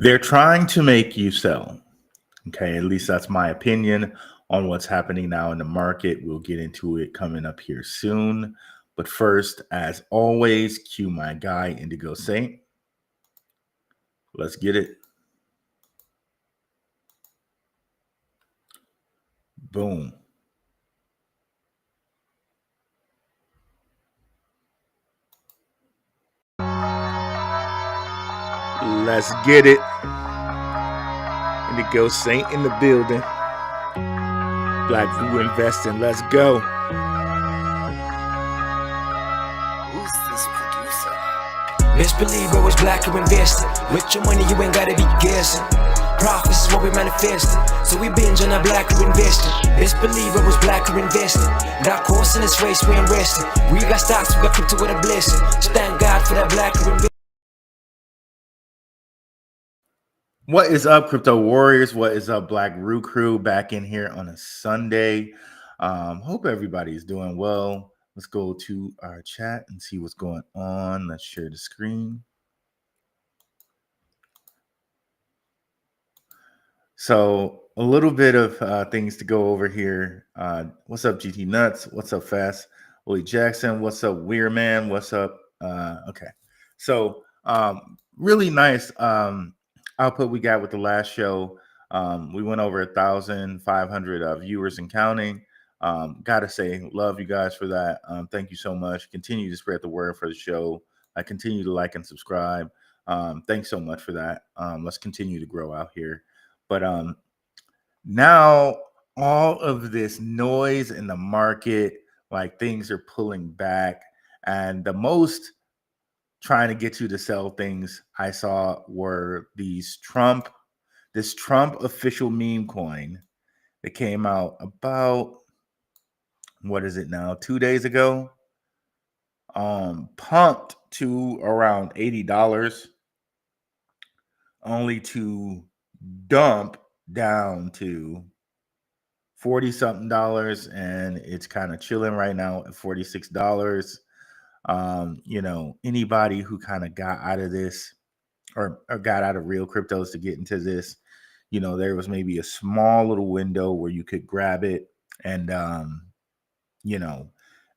They're trying to make you sell. Okay, at least that's my opinion on what's happening now in the market. We'll get into it coming up here soon. But first, as always, cue my guy, Indigo Saint. Let's get it. Boom. Let's get it. Indigo Saint in the building. Black View Investing. Let's go. Who's this producer? Best believe I was black or invested. With your money, you ain't gotta be guessing. Profits is what we manifested. So we binge on a black or invested. Best believe I was black or invested. That course in this race, we ain't resting. We got stocks, we got crypto with a blessing. So thank God for that black or invested. What is up, Crypto Warriors? What is up, Black Roo Crew? Back in here on a Sunday. Hope everybody's doing well. Let's go to our chat and see what's going on. Let's share the screen. So a little bit of things to go over here. What's up, GT Nuts? What's up, Fast Willie Jackson? What's up, Weird Man? What's up? Okay. So really nice output we got with the last show. We went over 1,500 viewers and counting. Gotta say, love you guys for that. Thank you so much. Continue to spread the word for the show. I continue to like and subscribe. Thanks so much for that. Let's continue to grow out here. But now all of this noise in the market, like things are pulling back, and the most trying to get you to sell things I saw were this Trump official meme coin that came out about, what is it now, 2 days ago, pumped to around $80, only to dump down to 40 something dollars, and it's kind of chilling right now at $46. Anybody who kind of got out of this or got out of real cryptos to get into this, there was maybe a small little window where you could grab it and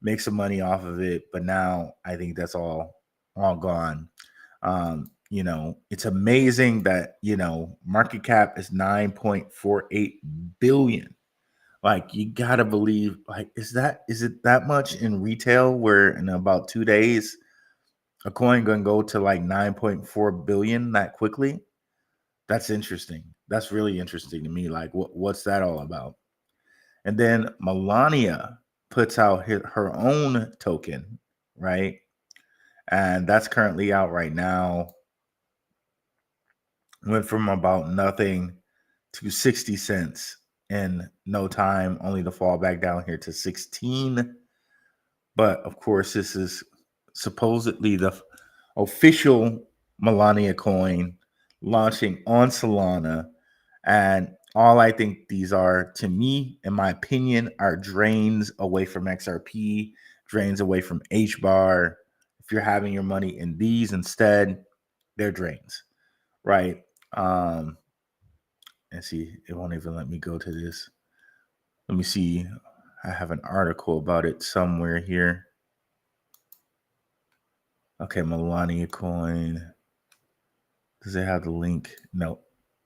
make some money off of it. But now I think that's all gone. It's amazing that market cap is 9.48 billion. Like, you gotta believe, like, is it that much in retail where in about 2 days a coin gonna go to like 9.4 billion that quickly? That's interesting. That's really interesting to me. Like, what's that all about? And then Melania puts out her own token, right? And that's currently out right now. Went from about nothing to 60 cents in no time, only to fall back down here to 16. But of course, this is supposedly the official Melania coin launching on Solana. And all I think these are, to me, in my opinion, are drains away from XRP, drains away from Hbar. If you're having your money in these instead, they're drains, right? And see, it won't even let me go to this. Let me see. I have an article about it somewhere here. Okay, Melania coin. Does it have the link? No,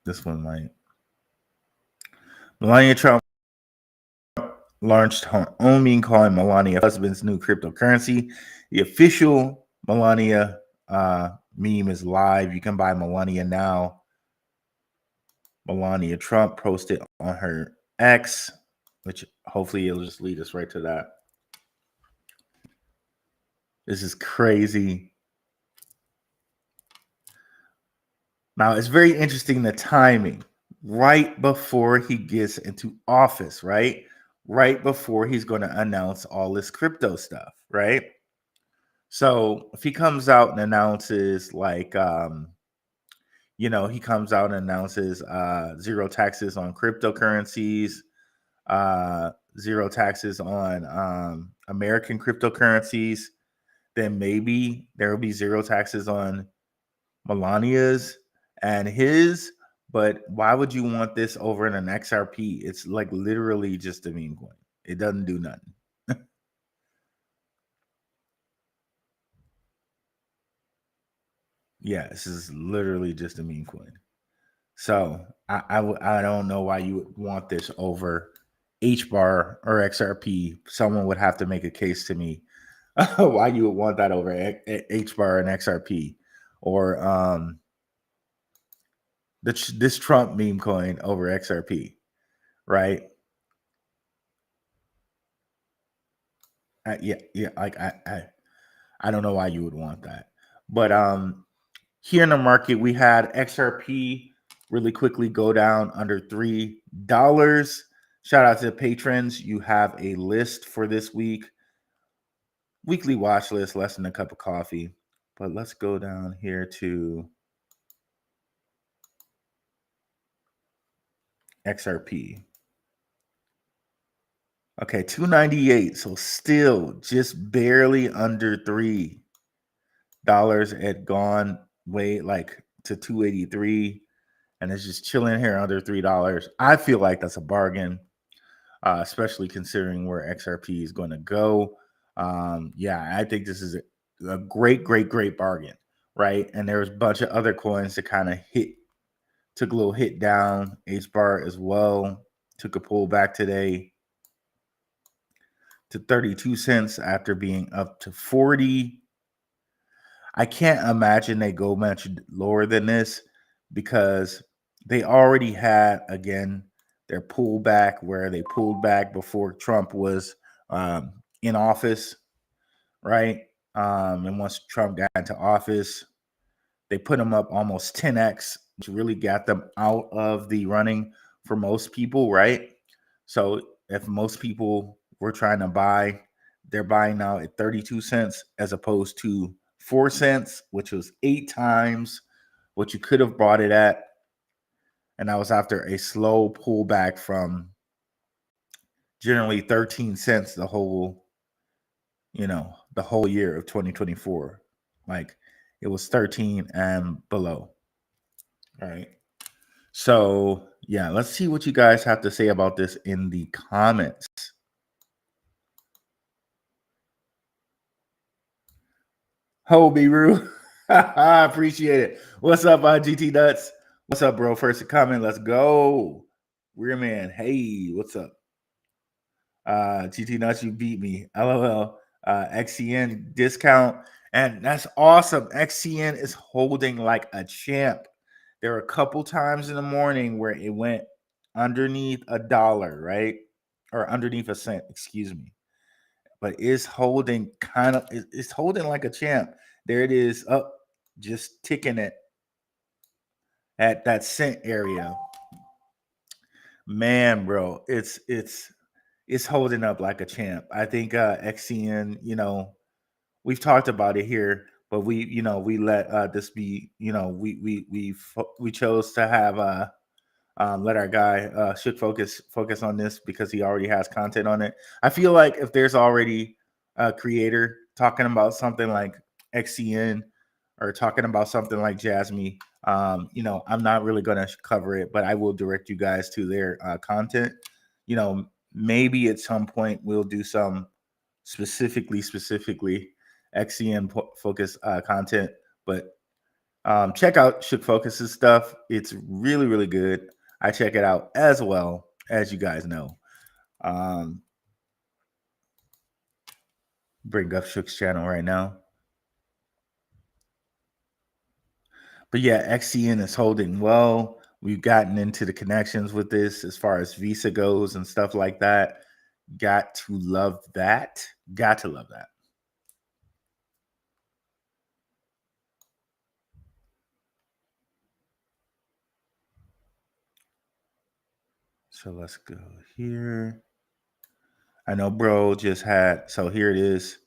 this one might. Melania Trump launched her own meme coin, Melania, husband's new cryptocurrency. The official Melania meme is live. You can buy Melania now. Melania Trump posted on her X, which hopefully it'll just lead us right to that. This is crazy. Now, it's very interesting, the timing. Right before he gets into office, right? Right before he's going to announce all this crypto stuff, right? So if he comes out and announces like, he comes out and announces zero taxes on cryptocurrencies, zero taxes on American cryptocurrencies, then maybe there will be zero taxes on Melania's. and but why would you want this over in an XRP? It's like literally just a meme coin. It doesn't do nothing. Yeah, this is literally just a meme coin. So I don't know why you would want this over Hbar or XRP. Someone would have to make a case to me why you would want that over Hbar and XRP, or this Trump meme coin over XRP, right? Yeah. Like I don't know why you would want that, but here in the market we had XRP really quickly go down under $3. Shout out to the patrons. You have a list for this weekly watch list, less than a cup of coffee. But let's go down here to XRP. Okay, 298. So still just barely under $3. It had gone way like to 283, and it's just chilling here under $3. I feel like that's a bargain, especially considering where XRP is going to go. Yeah, I think this is a great bargain, right? And there's a bunch of other coins that kind of took a little hit down. Hbar as well took a pullback today to 32 cents after being up to 40. I can't imagine they go much lower than this because they already had, again, their pullback where they pulled back before Trump was in office, right? And once Trump got into office, they put them up almost 10x, which really got them out of the running for most people, right? So if most people were trying to buy, they're buying now at 32 cents as opposed to 4 cents, which was 8 times what you could have bought it at. And that was after a slow pullback from generally 13 cents the whole year of 2024. Like it was 13 and below. All right. So yeah, let's see what you guys have to say about this in the comments. Ho, B-Roo. I appreciate it. What's up, GT Nuts? What's up, bro? First to comment. Let's go. Weird man. Hey, what's up? GT Nuts, you beat me. LOL. XCN discount. And that's awesome. XCN is holding like a champ. There were a couple times in the morning where it went underneath $1, right? Or underneath a cent, excuse me. But it's holding it's holding like a champ. There it is, up, just ticking it at that cent area. Man, bro, it's holding up like a champ. I think XCN, we've talked about it here, but we let this be, we chose to have let our guy should focus on this because he already has content on it. I feel like if there's already a creator talking about something like XCN or talking about something like Jasmine, I'm not really going to cover it, but I will direct you guys to their content. Maybe at some point we'll do some specifically XCN focus content, but check out Shook Focus's stuff. It's really, really good. I check it out as well, as you guys know. Bring up Shook's channel right now. But yeah, XCN is holding well. We've gotten into the connections with this as far as Visa goes and stuff like that. Got to love that. Got to love that. So let's go here. I know bro just had, so here it is.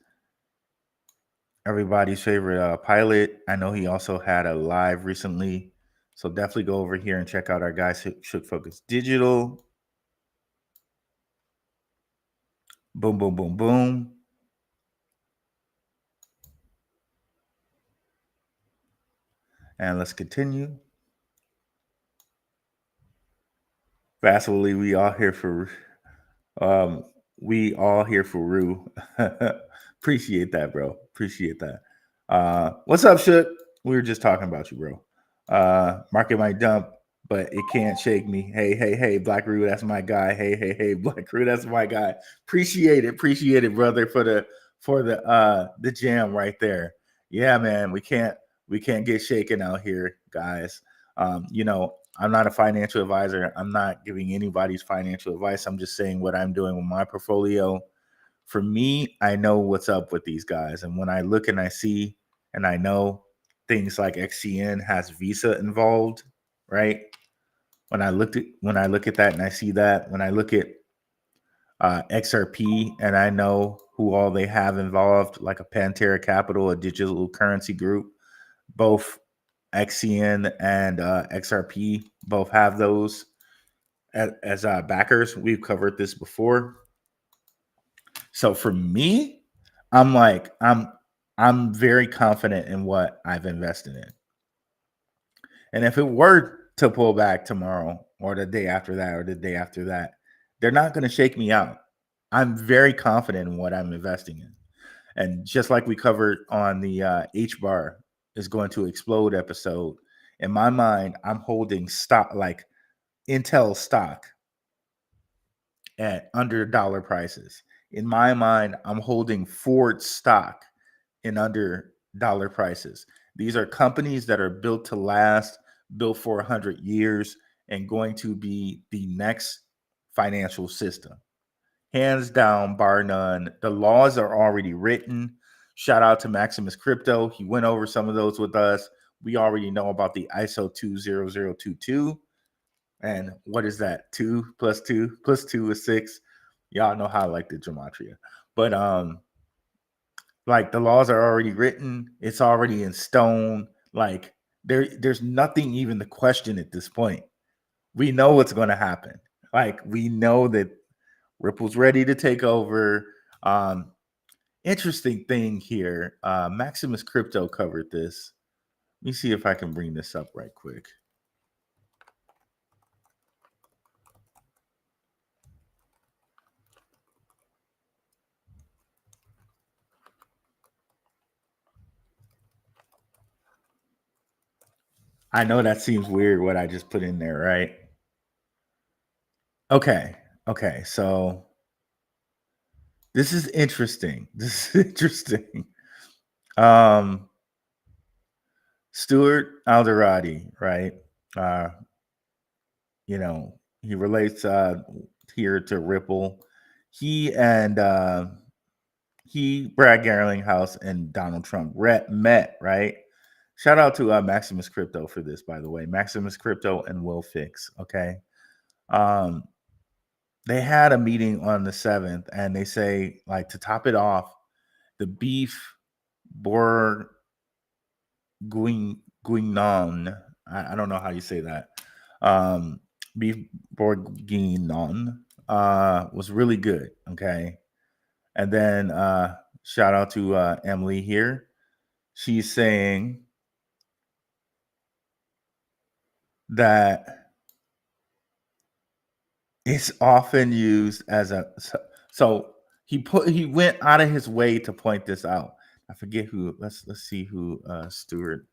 Everybody's favorite pilot. I know he also had a live recently. So definitely go over here and check out our guys Shook Focus Digital. Boom, boom, boom, boom. And let's continue. Fastly, um we all here for Rue. Appreciate that, bro. Appreciate that. What's up, Shook? We were just talking about you, bro. Market might dump, but it can't shake me. Hey, hey, hey, Black Rue, that's my guy. Hey, hey, hey, Black Rue, that's my guy. Appreciate it, brother, for the jam right there. Yeah, man, we can't get shaken out here, guys. I'm not a financial advisor. I'm not giving anybody's financial advice. I'm just saying what I'm doing with my portfolio. For me, I know what's up with these guys. And when I look and I see and I know things like XCN has Visa involved, right? When I look at that and I see that, when I look at XRP and I know who all they have involved, like a Pantera Capital, a digital currency group, both XCN and XRP both have those as backers. We've covered this before. So for me, I'm very confident in what I've invested in. And if it were to pull back tomorrow or the day after that or the day after that, they're not going to shake me out. I'm very confident in what I'm investing in. And just like we covered on the Hbar is going to explode episode, in my mind, I'm holding stock like Intel stock at under dollar prices. In my mind, I'm holding Ford stock in under dollar prices. These are companies that are built to last, built for 100 years, and going to be the next financial system. Hands down, bar none. The laws are already written. Shout out to Maximus Crypto. He went over some of those with us. We already know about the ISO 20022. And what is that? 2 plus 2 plus 2 is 6. Y'all know how I like the gematria. But like the laws are already written, it's already in stone. Like there's nothing even to question at this point. We know what's going to happen. Like we know that Ripple's ready to take over. Interesting thing here. Maximus Crypto covered this. Let me see if I can bring this up right quick. I know that seems weird what I just put in there, right? Okay. So this is interesting. Stuart Alderati, right? He relates here to Ripple. He and Brad Garlinghouse and Donald Trump met, right? Shout out to Maximus Crypto for this, by the way. Maximus Crypto and Will Fix, okay? They had a meeting on the 7th, and they say, like, to top it off, the beef bourguignon, I don't know how you say that, beef bourguignon was really good, okay? And then shout out to Emily here. She's saying that it's often used as a so he went out of his way to point this out. I forget who. Let's see who Stuart.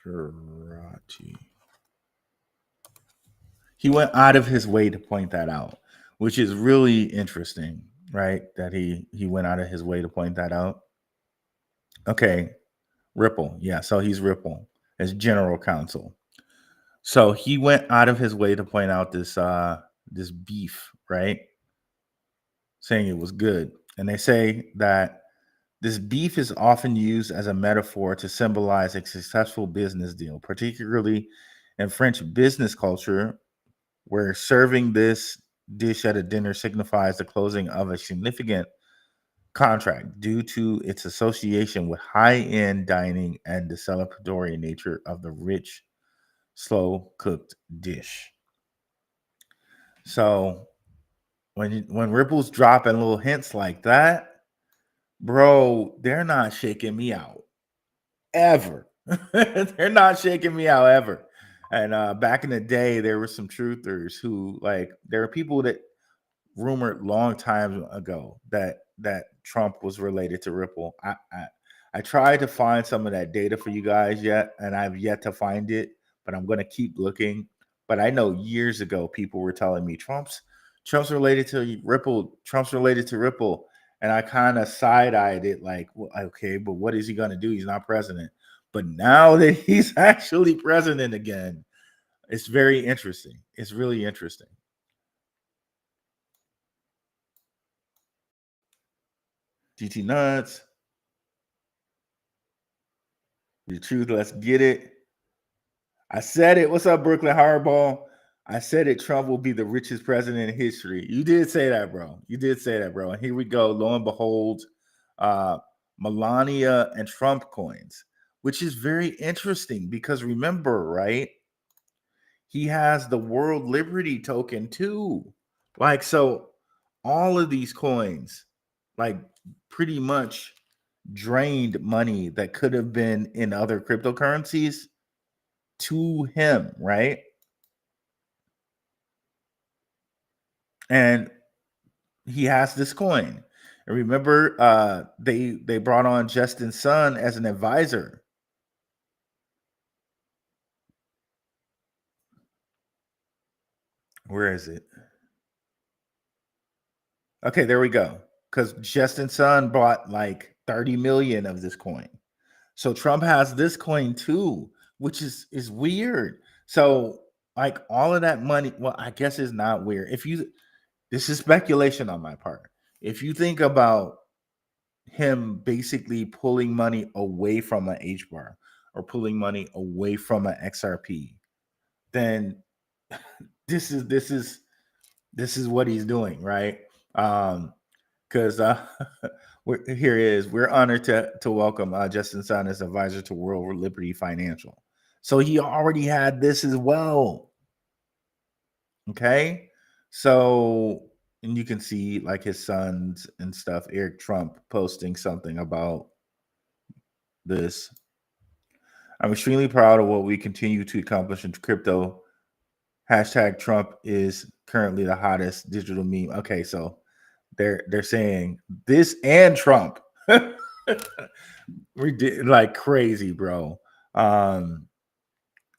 Karate. He went out of his way to point that out, which is really interesting, right? That he went out of his way to point that out. Okay, Ripple. Yeah, so he's Ripple as general counsel. So he went out of his way to point out this beef, right? Saying it was good. And they say that this beef is often used as a metaphor to symbolize a successful business deal, particularly in French business culture, where serving this dish at a dinner signifies the closing of a significant contract due to its association with high-end dining and the celebratory nature of the rich, slow-cooked dish. So when Ripple's dropping little hints like that, bro, they're not shaking me out ever. They're not shaking me out ever. And back in the day, there were some truthers who like there are people that rumored long time ago that Trump was related to Ripple. I tried to find some of that data for you guys yet, and I've yet to find it, but I'm going to keep looking. But I know years ago people were telling me Trump's related to Ripple, Trump's related to Ripple, and I kind of side-eyed it like, well, okay, but what is he going to do? He's not president. But now that he's actually president again, it's very interesting. It's really interesting. GT Nuts. The truth, let's get it. I said it. What's up, Brooklyn Hardball? I said it. Trump will be the richest president in history. You did say that, bro. You did say that, bro. And here we go. Lo and behold, Melania and Trump coins, which is very interesting because remember, right? He has the World Liberty token too. Like, so all of these coins, like, pretty much drained money that could have been in other cryptocurrencies to him, right? And he has this coin. And remember, they brought on Justin Sun as an advisor. Where is it? Okay, there we go. Because Justin Sun bought like 30 million of this coin. So Trump has this coin too, which is weird. So like all of that money, well, I guess it's not weird. This is speculation on my part. If you think about him basically pulling money away from an Hbar or pulling money away from an XRP, then this is what he's doing, right? Because here it is. We're honored to welcome Justin Sun as advisor to World Liberty Financial. So he already had this as well. Okay, so and you can see like his sons and stuff. Eric Trump posting something about this. I'm extremely proud of what we continue to accomplish in crypto. Hashtag Trump is currently the hottest digital meme. Okay, so they're saying this and Trump. Like crazy, bro.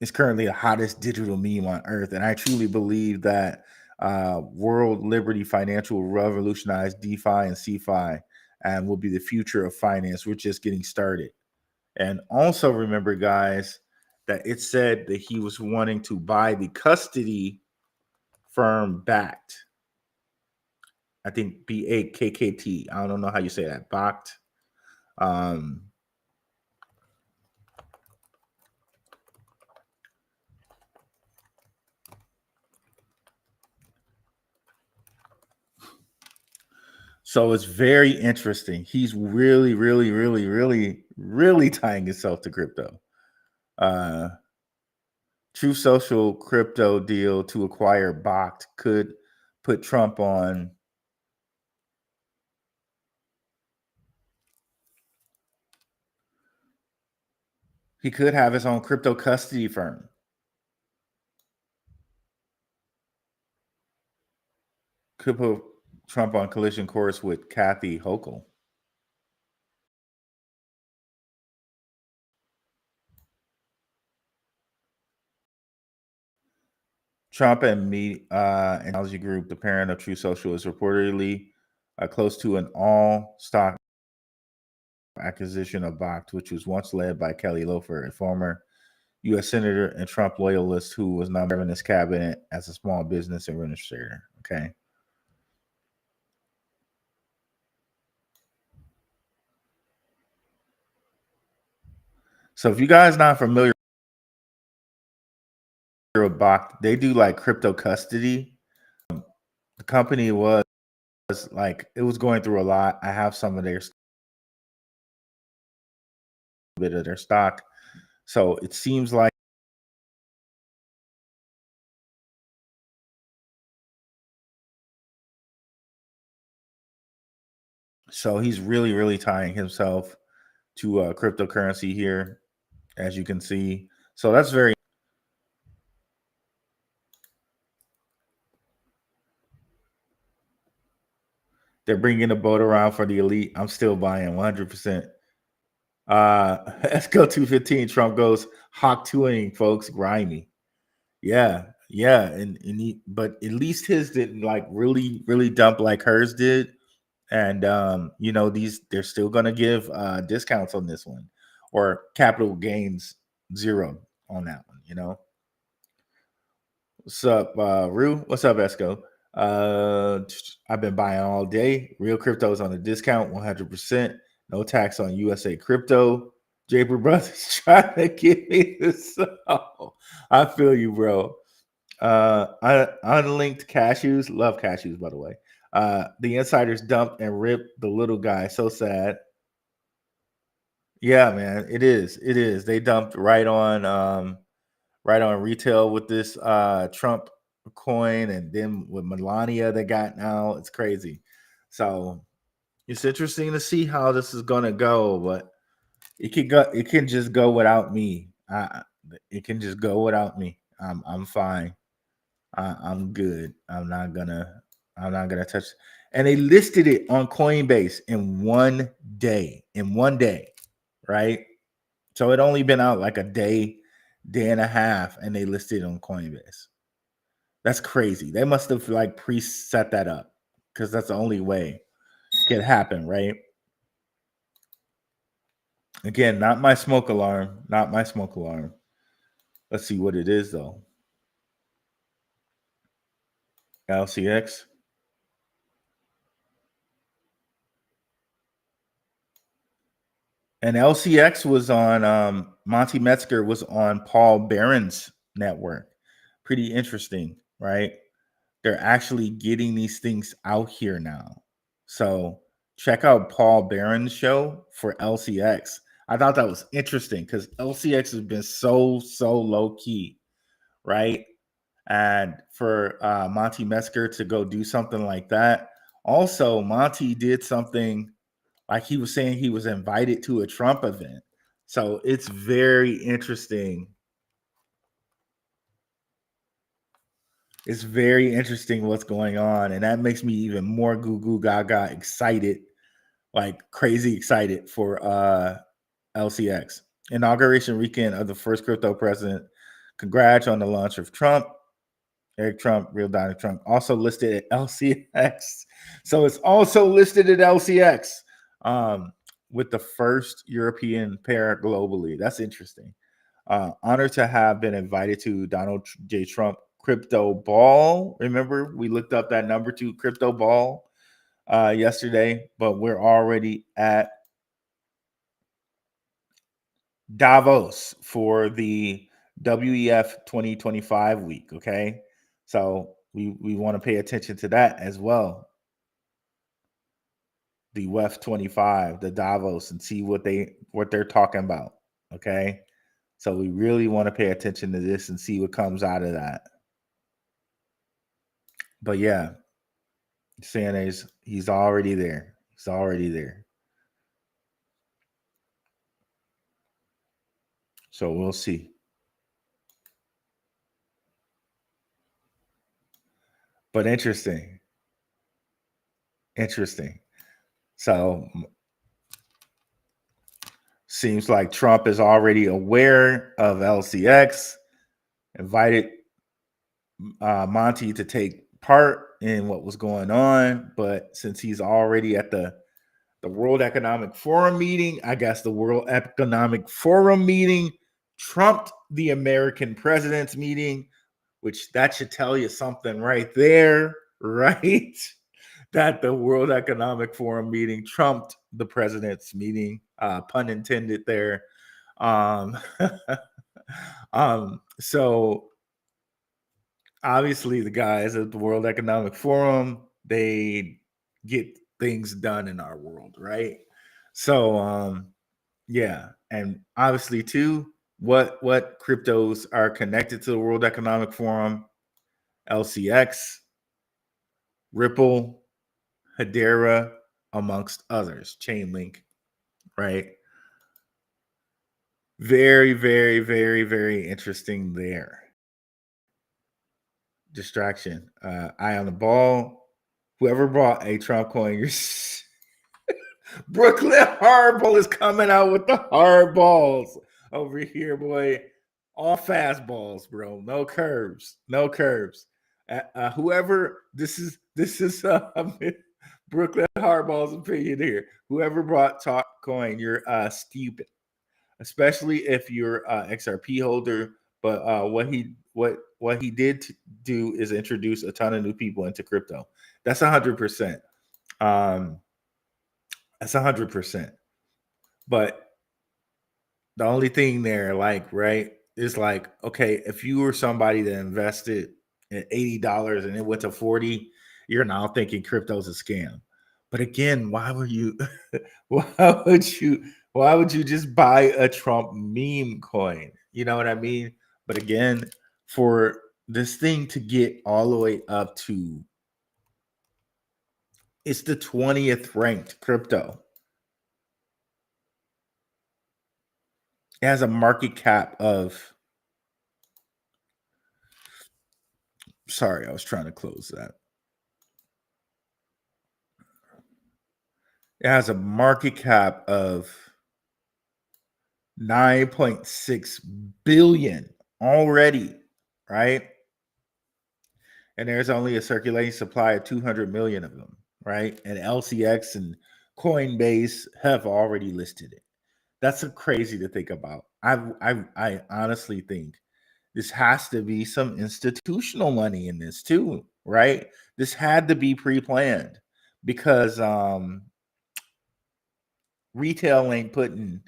It's currently the hottest digital meme on earth, and I truly believe that World Liberty Financial will revolutionize DeFi and CeFi and will be the future of finance. We're just getting started. And also remember, guys, that it said that he was wanting to buy the custody firm Backed. I think BAKKT. I don't know how you say that. Backed. So it's very interesting. He's really, really, really, really, really tying himself to crypto. True Social crypto deal to acquire Bakkt could put Trump on. He could have his own crypto custody firm. Could put Trump on collision course with Kathy Hochul. Trump and Technology Group, the parent of True Social, is reportedly close to an all-stock acquisition of Bakkt, which was once led by Kelly Loeffler, a former U.S. Senator and Trump loyalist who was now serving his cabinet as a small business administrator. Okay. So if you guys not familiar with Bakkt, they do like crypto custody. The company was like, it was going through a lot. I have some of their bit of their stock. So it seems like so he's really, really tying himself to cryptocurrency here. as you can see. So that's very. They're bringing the boat around for the elite. I'm still buying 100%. Let's go 215. Trump goes hawk 2ing, folks. Grimy. Yeah, yeah, but at least his didn't like really dump like hers did. And they're still gonna give discounts on this one, or capital gains 0 on that one. What's up, Rue? What's up, Esco? I've been buying all day. Real crypto is on a discount, 100%. No tax on USA crypto. Draper Brothers trying to give me this. I feel you, bro. Unlinked cashews. Love cashews, by the way. The insiders dumped and ripped the little guy. So sad. Yeah, man, it is. It is. They dumped right on retail with this Trump coin, and then with Melania they got now. It's crazy. So it's interesting to see how this is gonna go, but it can just go without me. It can just go without me. I'm fine. I'm good. I'm not gonna touch. And they listed it on Coinbase in 1 day. In 1 day, right? So it only been out like a day and a half, and they listed it on Coinbase. That's crazy. They must have like preset that up, because that's the only way it could happen, right? Again, not my smoke alarm. Not my smoke alarm. Let's see what it is though. LCX. And LCX was on Monty Metzger was on Paul Barron's network. Pretty interesting, right? They're actually getting these things out here now. So check out Paul Barron's show for LCX. I thought that was interesting because LCX has been so low key, right? And for Monty Metzger to go do something like that. Also, Monty did something like he was saying he was invited to a Trump event. So it's very interesting. It's very interesting what's going on. And that makes me even more goo goo gaga excited, like crazy excited for LCX. Inauguration weekend of the first crypto president. Congrats on the launch of Trump. Eric Trump, real Donald Trump, also listed at LCX. So it's also listed at LCX. With the first European pair globally. That's interesting. Honored to have been invited to Donald J. Trump Crypto Ball. Remember, we looked up that number 2 Crypto Ball yesterday, but we're already at Davos for the WEF 2025 week. Okay. So we want to pay attention to that as well. The WEF 25, the Davos, and see what they're talking about. Okay. So we really want to pay attention to this and see what comes out of that. But yeah, saying he's already there. He's already there. So we'll see. But interesting. So seems like Trump is already aware of LCX, invited Monty to take part in what was going on. But since he's already at the World Economic Forum meeting, I guess the World Economic Forum meeting trumped the American president's meeting, which that should tell you something right there, right? That the World Economic Forum meeting trumped the president's meeting, pun intended there. So obviously the guys at the World Economic Forum, they get things done in our world, right? So yeah, and obviously too, what cryptos are connected to the World Economic Forum? LCX, Ripple, Hedera, amongst others, Chainlink, right? Very, very, very, very interesting there. Distraction. Eye on the ball. Whoever brought a Trump coin, you're Brooklyn Hardball is coming out with the hard balls over here, boy. All fastballs, bro. No curves. No curves. Whoever this is Brooklyn Hardball's opinion here. Whoever brought Talk Coin, you're stupid, especially if you're XRP holder. But what he did do is introduce a ton of new people into crypto. That's 100%. That's 100%. But the only thing there, like, right, is like, okay, if you were somebody that invested at $80 and it went to 40, you're now thinking crypto's a scam. But again, why would you just buy a Trump meme coin? You know what I mean? But again, for this thing to get all the way up to, it's the 20th ranked crypto. It has a market cap of, sorry, I was trying to close that. It has a market cap of 9.6 billion already, right? And there's only a circulating supply of 200 million of them, right? And LCX and Coinbase have already listed it. That's crazy to think about. I honestly think this has to be some institutional money in this too, right? This had to be pre-planned because retail ain't putting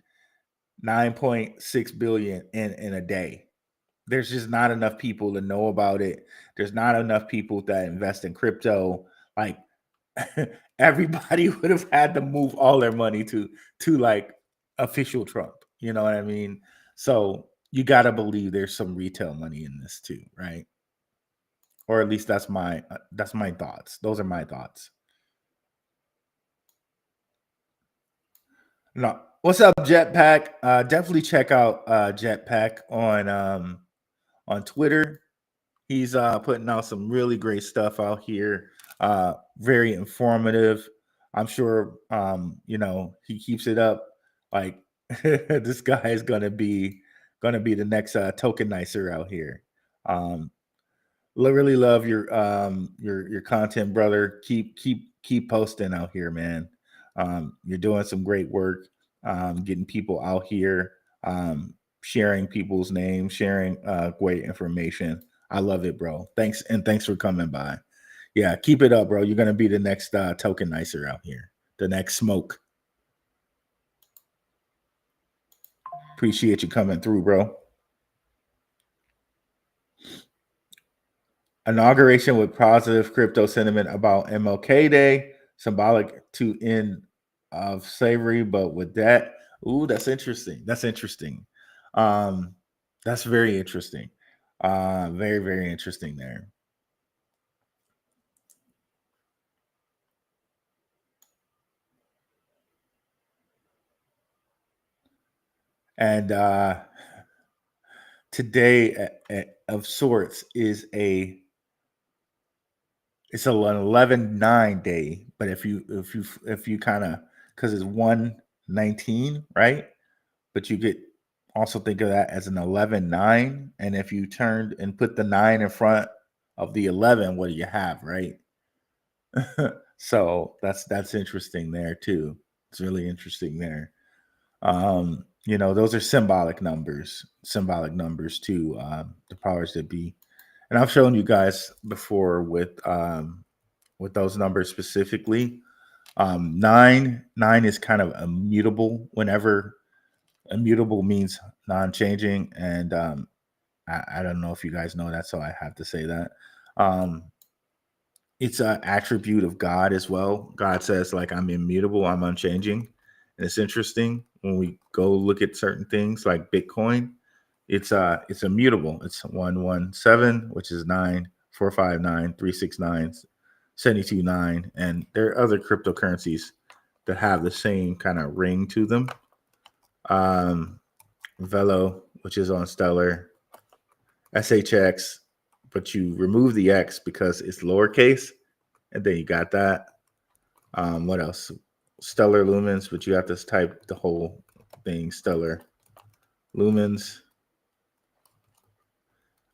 9.6 billion in a day. There's just not enough people to know about it. There's not enough people that invest in crypto. Like everybody would have had to move all their money to like official Trump. You know what I mean? So you got to believe there's some retail money in this too, right? Or at least that's my thoughts. Those are my thoughts. No, what's up, Jetpack? Definitely check out Jetpack on Twitter. He's putting out some really great stuff out here. Very informative. I'm sure he keeps it up. Like this guy is gonna be the next tokenizer out here. Really love your content, brother. Keep posting out here, man. You're doing some great work, getting people out here, sharing people's names, sharing great information. I love it, bro. Thanks for coming by. Yeah, keep it up, bro. You're gonna be the next tokenizer out here, the next smoke. Appreciate you coming through, bro. Inauguration with positive crypto sentiment about MLK Day, symbolic to end of slavery, but with that, ooh, that's interesting. That's interesting. That's very interesting. Very, very interesting there. And today of sorts is it's an 11/9 day, but if you kind of, because it's 1/19, right? But you could also think of that as an 11/9, and if you turned and put the 9 in front of the 11, what do you have, right? So that's interesting there too. It's really interesting there. Those are symbolic numbers too, the powers that be. And I've shown you guys before with those numbers specifically. 9 is kind of immutable. Whenever immutable means non-changing, and I don't know if you guys know that, so I have to say that. It's an attribute of God as well. God says, like, I'm immutable, I'm unchanging. And it's interesting when we go look at certain things like Bitcoin. It's immutable. It's 117, which is 9, 459, 369, 729, and there are other cryptocurrencies that have the same kind of ring to them. Velo, which is on Stellar, SHX, but you remove the X because it's lowercase, and then you got that. What else? Stellar lumens, but you have to type the whole thing, Stellar lumens.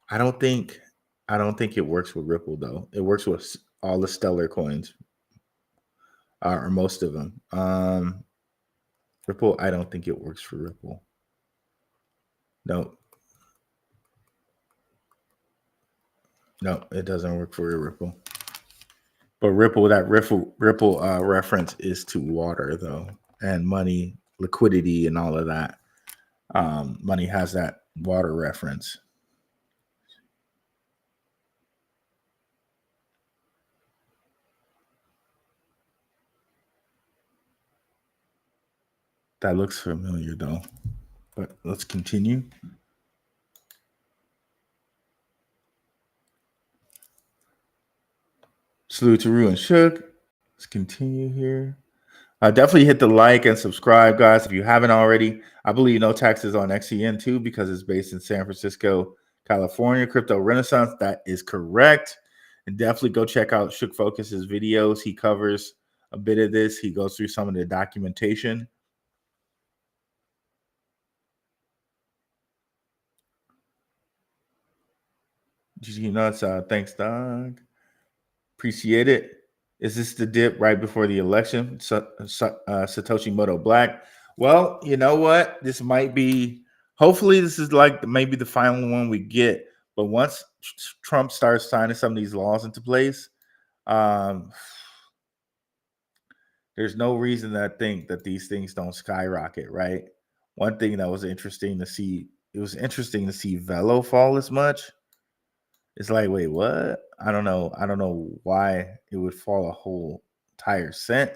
I don't think it works with Ripple though. It works with all the Stellar coins, or most of them. Ripple, I don't think it works for Ripple. No, it doesn't work for Ripple. But that Ripple reference is to water though, and money, liquidity, and all of that. Money has that water reference. That looks familiar though, but let's continue. Salute to Rue and Shook. Let's continue here. Definitely hit the like and subscribe, guys, if you haven't already. I believe no taxes on XCN too, because it's based in San Francisco, California. Crypto Renaissance, that is correct. And definitely go check out Shook Focus's videos. He covers a bit of this. He goes through some of the documentation. GG Nuts, thanks, Doug. Appreciate it. Is this the dip right before the election? Satoshi Moto Black. Well, you know what? This might be, hopefully this is like maybe the final one we get. But once Trump starts signing some of these laws into place, there's no reason to think that these things don't skyrocket, right? One thing that was interesting to see, it was interesting to see Velo fall as much. It's like, wait, what? I don't know. I don't know why it would fall a whole entire cent.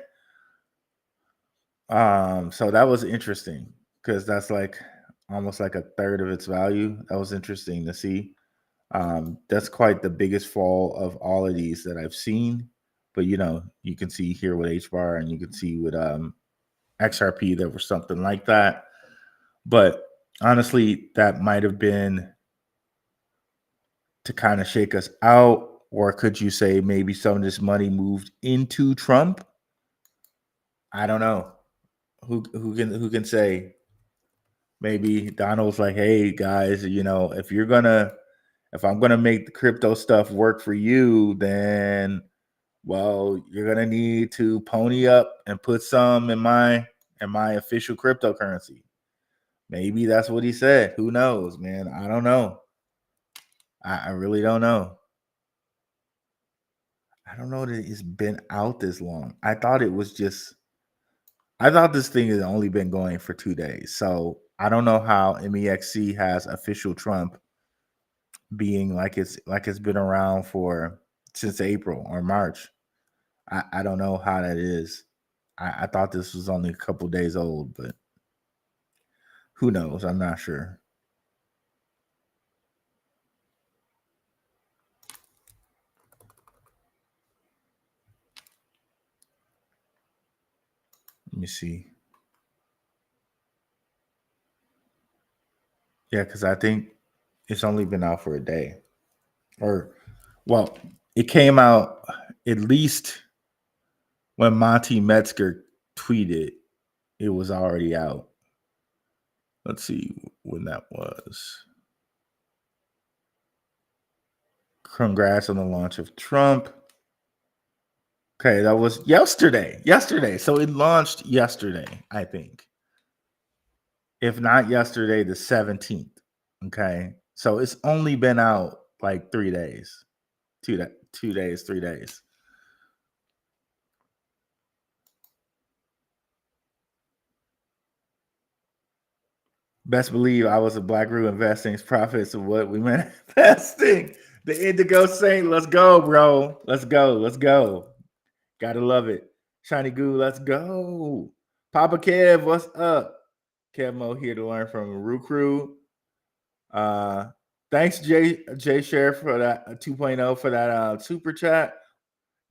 So that was interesting because that's like almost like a third of its value. That was interesting to see. That's quite the biggest fall of all of these that I've seen. But you can see here with Hbar, and you can see with XRP there was something like that. But honestly, that might have been to kind of shake us out, or could you say maybe some of this money moved into Trump? I don't know. Who can say? Maybe Donald's like, hey guys, if I'm gonna make the crypto stuff work for you, then you're gonna need to pony up and put some in my official cryptocurrency. Maybe that's what he said. Who knows, man? I don't know. I really don't know. I don't know that it's been out this long. I thought this thing has only been going for 2 days. So I don't know how MEXC has official Trump being like it's been around since April or March. I don't know how that is. I thought this was only a couple days old, but who knows? I'm not sure. Let me see. Yeah, because I think it's only been out for a day. It came out at least when Monty Metzger tweeted, it was already out. Let's see when that was. Congrats on the launch of Trump. Okay, that was yesterday. So it launched yesterday, I think. If not yesterday, the 17th. Okay. So it's only been out like 3 days. 2 days, 3 days. Best believe I was a Black Roo investing profits of what we manifesting. The Indigo Saint. Let's go, bro. Let's go. Gotta love it. Shiny Goo, let's go. Papa Kev, what's up? Kev Mo here to learn from Roo Crew. Thanks, Jay Sheriff, for that 2.0 for that super chat.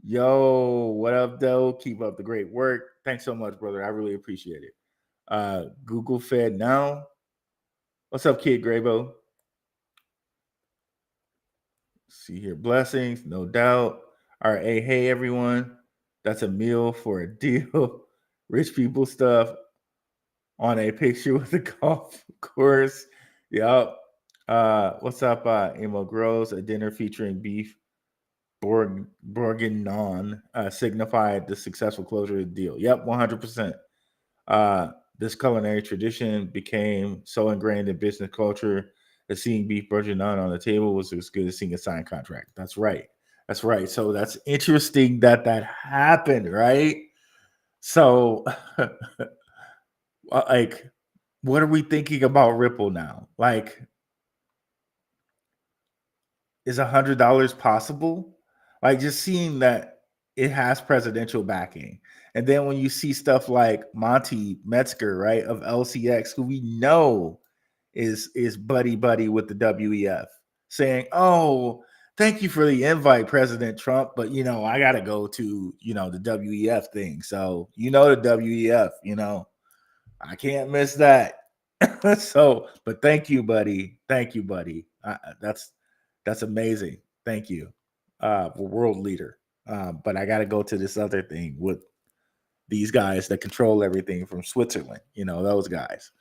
Yo, what up, though? Keep up the great work. Thanks so much, brother. I really appreciate it. Google Fed now. What's up, Kid Graybo? See here, blessings, no doubt. All right, hey everyone. That's a meal for a deal. Rich people stuff on a picture with a golf course. Yup. What's up, Emo Grows? A dinner featuring beef bourguignon signified the successful closure of the deal. Yep, 100%. This culinary tradition became so ingrained in business culture that seeing beef bourguignon on the table was as good as seeing a signed contract. That's right. That's right. So that's interesting that happened, right? So, like, what are we thinking about Ripple now? Like, is $100 possible? Like, just seeing that it has presidential backing. And then when you see stuff like Monty Metzger, right, of LCX, who we know is buddy with the WEF, saying, "Oh, thank you for the invite, President Trump, but I got to go to the WEF thing. So the WEF, I can't miss that." So, but thank you, buddy. Thank you, buddy. That's amazing. Thank you, world leader. But I got to go to this other thing with these guys that control everything from Switzerland. Those guys.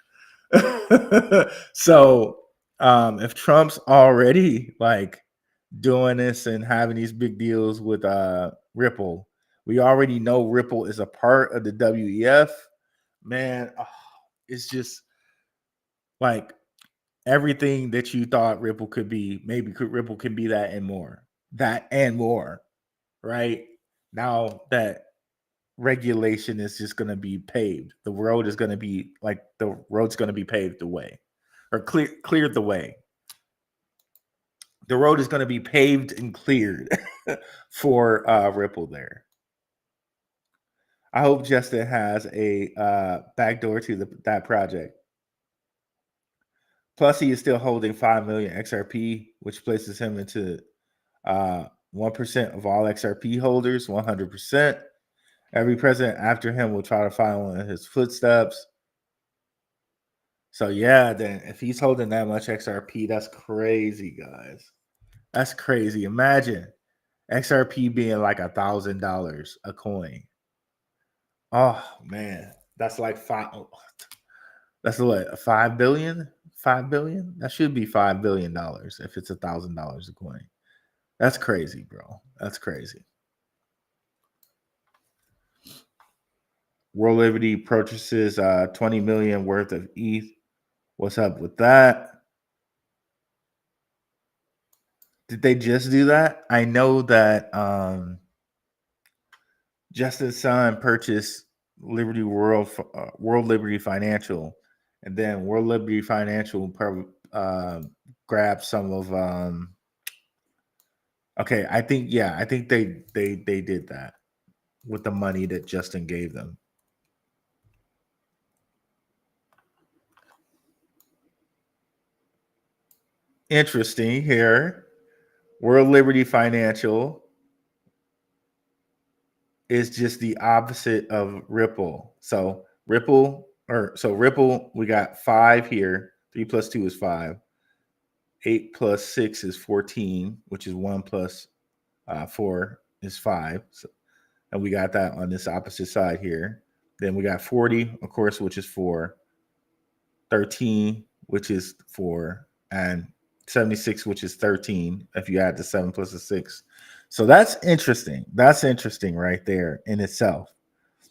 So, if Trump's already like doing this and having these big deals with Ripple, we already know Ripple is a part of the WEF. Man, it's just like everything that you thought Ripple could be. Maybe Ripple can be that and more. That and more. Right now, that regulation is just going to be paved. The road is going to be paved the way, or cleared the way. The road is going to be paved and cleared for Ripple there. I hope Justin has a backdoor to that project. Plus, he is still holding 5 million XRP, which places him into 1% of all XRP holders, 100%. Every president after him will try to follow in his footsteps. So yeah, then if he's holding that much XRP, that's crazy, guys. That's crazy. Imagine XRP being like $1,000 a coin. Oh man, that's like that's what, 5 billion? 5 billion? That should be $5 billion if it's $1,000 a coin. That's crazy, bro. That's crazy. World Liberty purchases 20 million worth of ETH. What's up with that? Did they just do that? I know that Justin Sun purchased Liberty World Liberty Financial, and then World Liberty Financial grabbed some of. Okay, I think they did that with the money that Justin gave them. Interesting here. World Liberty Financial is just the opposite of Ripple. So Ripple, we got 5 here. 3 plus 2 is 5. 8 plus 6 is 14, which is 1 plus 4 is 5. So, and we got that on this opposite side here. Then we got 40, of course, which is 4. 13, which is 4. And 76, which is 13, if you add the 7 plus the 6. So that's interesting. That's interesting right there in itself.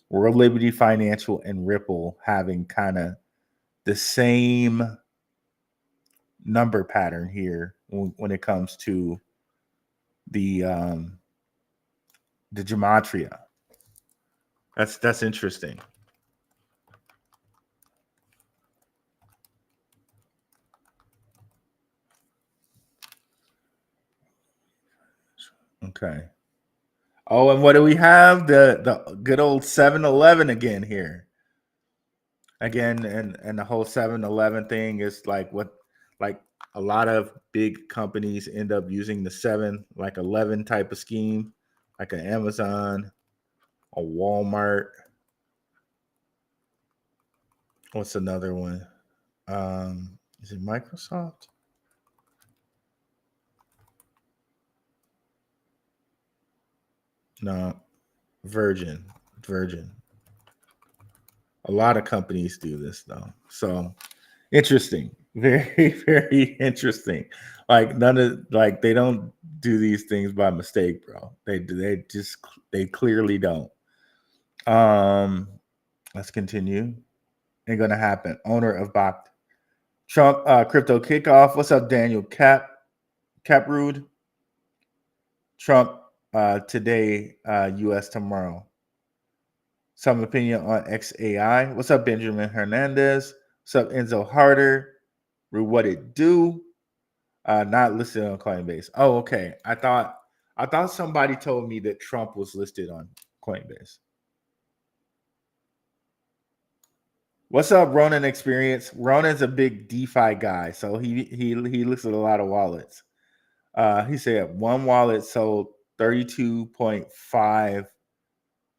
World Liberty Financial and Ripple having kind of the same number pattern here when it comes to the gematria. That's interesting. Okay. Oh, and what do we have? The good old 7-Eleven again here. Again, and the whole 7-Eleven thing is like a lot of big companies end up using the 7-11 type of scheme, like an Amazon, a Walmart. What's another one? Is it Microsoft? No, Virgin. A lot of companies do this though. So interesting. Very, very interesting. Like they don't do these things by mistake, bro. They clearly don't. Let's continue. Ain't gonna happen. Owner of Bach. Trump crypto kickoff. What's up, Daniel Caprood? Trump today, US tomorrow. Some opinion on XAI. What's up, Benjamin Hernandez? What's up, Enzo Harder? What it do? Not listed on Coinbase. Oh, okay. I thought somebody told me that Trump was listed on Coinbase. What's up, Ronan Experience? Ronan's a big DeFi guy, so he looks at a lot of wallets. He said one wallet sold 32.5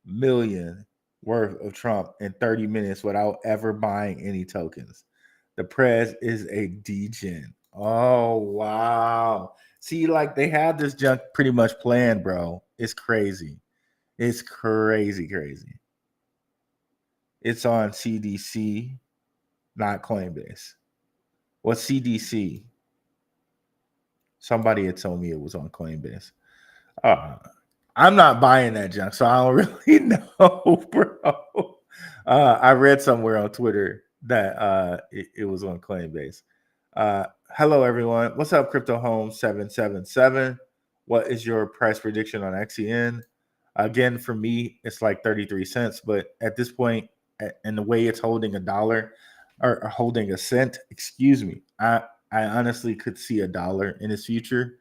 million worth of Trump in 30 minutes without ever buying any tokens. The press is a degen. Oh wow. See, like they had this junk pretty much planned, bro. It's crazy. It's crazy. It's on CDC, not Coinbase. What's CDC? Somebody had told me it was on Coinbase. I'm not buying that junk, so I don't really know, bro. I read somewhere on Twitter that it was on Coinbase. Hello, everyone. What's up, Crypto Home 777? What is your price prediction on XEN? Again, for me, it's like 33 cents, but at this point, and the way it's holding $1 or holding a cent, excuse me, I honestly could see $1 in its future.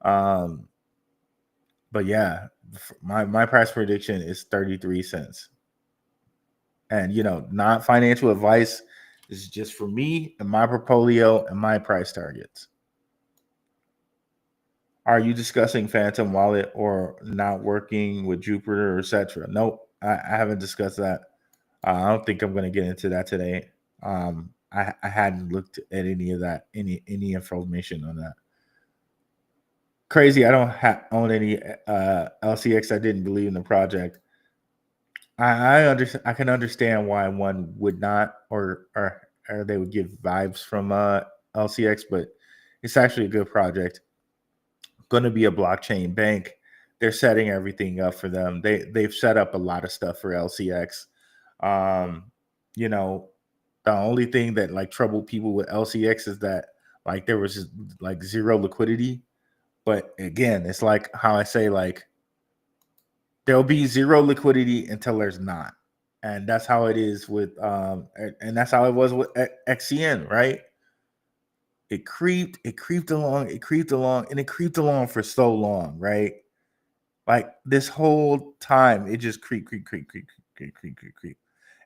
But yeah, my price prediction is 33 cents. And not financial advice. This is just for me and my portfolio and my price targets. Are you discussing Phantom Wallet or not working with Jupiter, etc.? Nope, I haven't discussed that. I don't think I'm going to get into that today. I hadn't looked at any of that, any information on that. Crazy, I don't own any LCX. I didn't believe in the project. I can understand why one would not, or they would give vibes from LCX, but it's actually a good project. Going to be a blockchain bank. They're setting everything up for them. They've set up a lot of stuff for LCX. The only thing that like troubled people with LCX is that like there was just, like zero liquidity. But again, it's like how I say, like there'll be zero liquidity until there's not. And that's how it is with and that's how it was with XCN, right? It creeped along, and it creeped along for so long, right? Like this whole time, it just creep.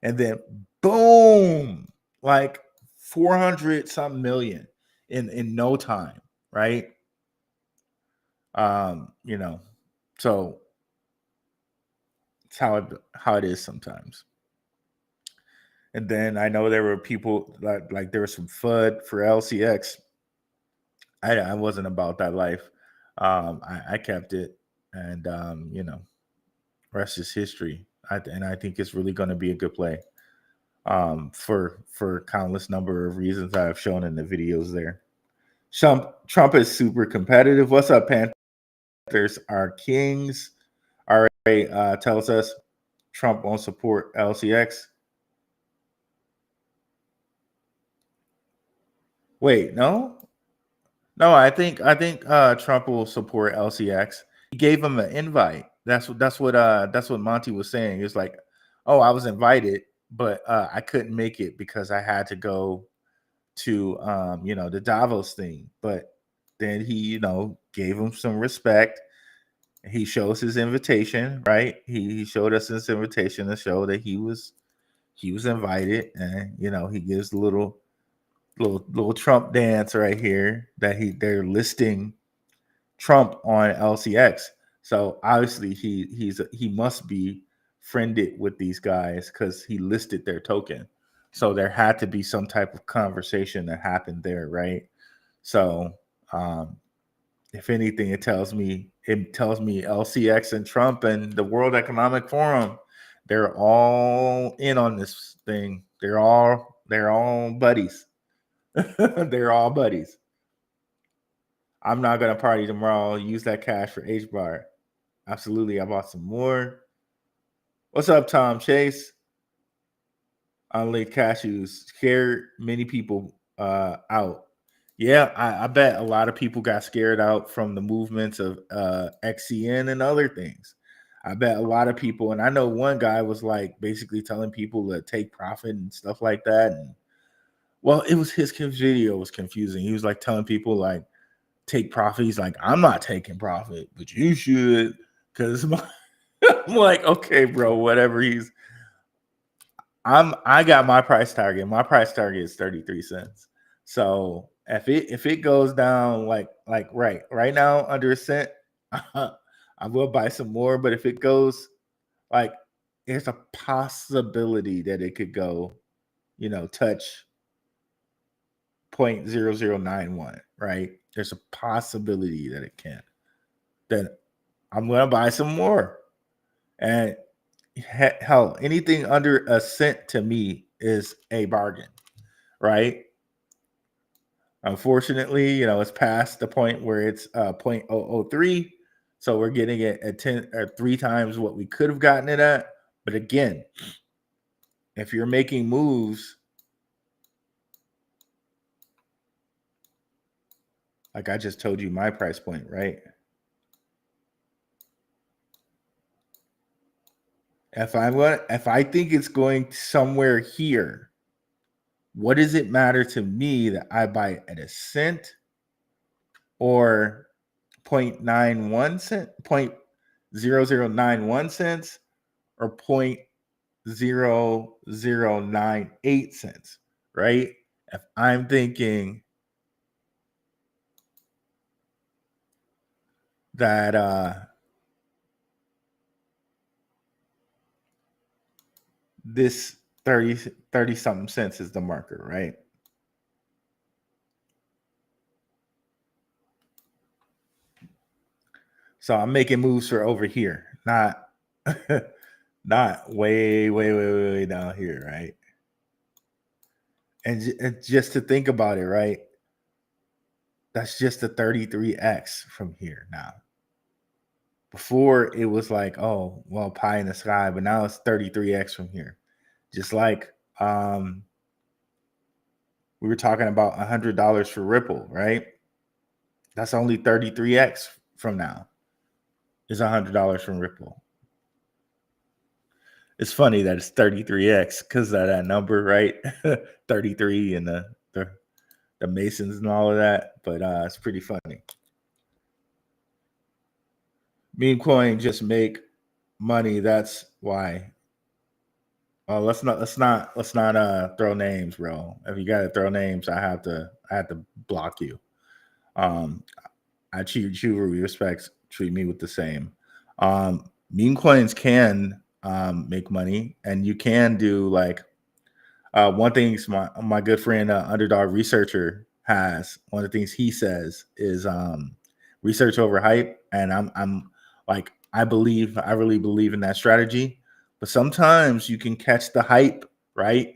And then boom, like 400 something million in no time, right? So it's how it is sometimes. And then I know there were people like there was some FUD for LCX. I wasn't about that life. I kept it, and rest is history. And I think it's really going to be a good play. For countless number of reasons I've shown in the videos there. Trump is super competitive. What's up, Panthers are kings. RA tells us Trump won't support LCX. Wait, no, I think Trump will support LCX. He gave him an invite. That's what Monty was saying. It was like, oh, I was invited, but I couldn't make it because I had to go to the Davos thing. But then he gave him some respect. He shows his invitation, right? He showed us his invitation to show that he was invited, and he gives a little Trump dance right here that they're listing Trump on LCX. So obviously he must be friended with these guys because he listed their token. So there had to be some type of conversation that happened there, right? So if anything, it tells me LCX and Trump and the World Economic Forum, they're all in on this thing. They're all buddies. They're all buddies. I'm not gonna party tomorrow. Use that cash for Hbar. Absolutely. I bought some more. What's up, Tom Chase? Unlaid cashews scared many people out. Yeah, I bet a lot of people got scared out from the movements of XCN and other things. I bet a lot of people, and I know one guy was like basically telling people to take profit and stuff like that. And well, it was his video was confusing. He was like telling people like take profit. He's like, I'm not taking profit, but you should, because I'm like, okay, bro, whatever. I got my price target. My price target is 33 cents. So if it goes down like right now under a cent, I will buy some more. But if it goes like, there's a possibility that it could go, touch 0.0091, right? There's a possibility that it can. Then I'm gonna buy some more. And hell, anything under a cent to me is a bargain, right? Unfortunately, it's past the point where it's 0.003, so we're getting it at 10 or 3 times what we could have gotten it at. But again, if you're making moves, like I just told you my price point, right? If I think it's going somewhere here, what does it matter to me that I buy at a cent or 0.91 cent, 0.0091 cents, or 0.0098 cents, right? If I'm thinking that this 30 something cents is the marker, right? So I'm making moves for over here, not way down here, right? And just to think about it, right? That's just a 33x from here now. Before it was like, oh, well, pie in the sky, but now it's 33x from here. Just like we were talking about $100 for Ripple, right? That's only 33x from now. Is $100 from Ripple. It's funny that it's 33x because of that number, right? 33 and the Masons and all of that, but it's pretty funny. Meme coin just make money. That's why. Let's not throw names, bro. If you gotta throw names, I have to block you. I treat you with respect. Treat me with the same. Meme coins can make money, and you can do like one thing. My good friend Underdog Researcher has one of the things he says is research over hype, and I'm like I really believe in that strategy. But sometimes you can catch the hype, right,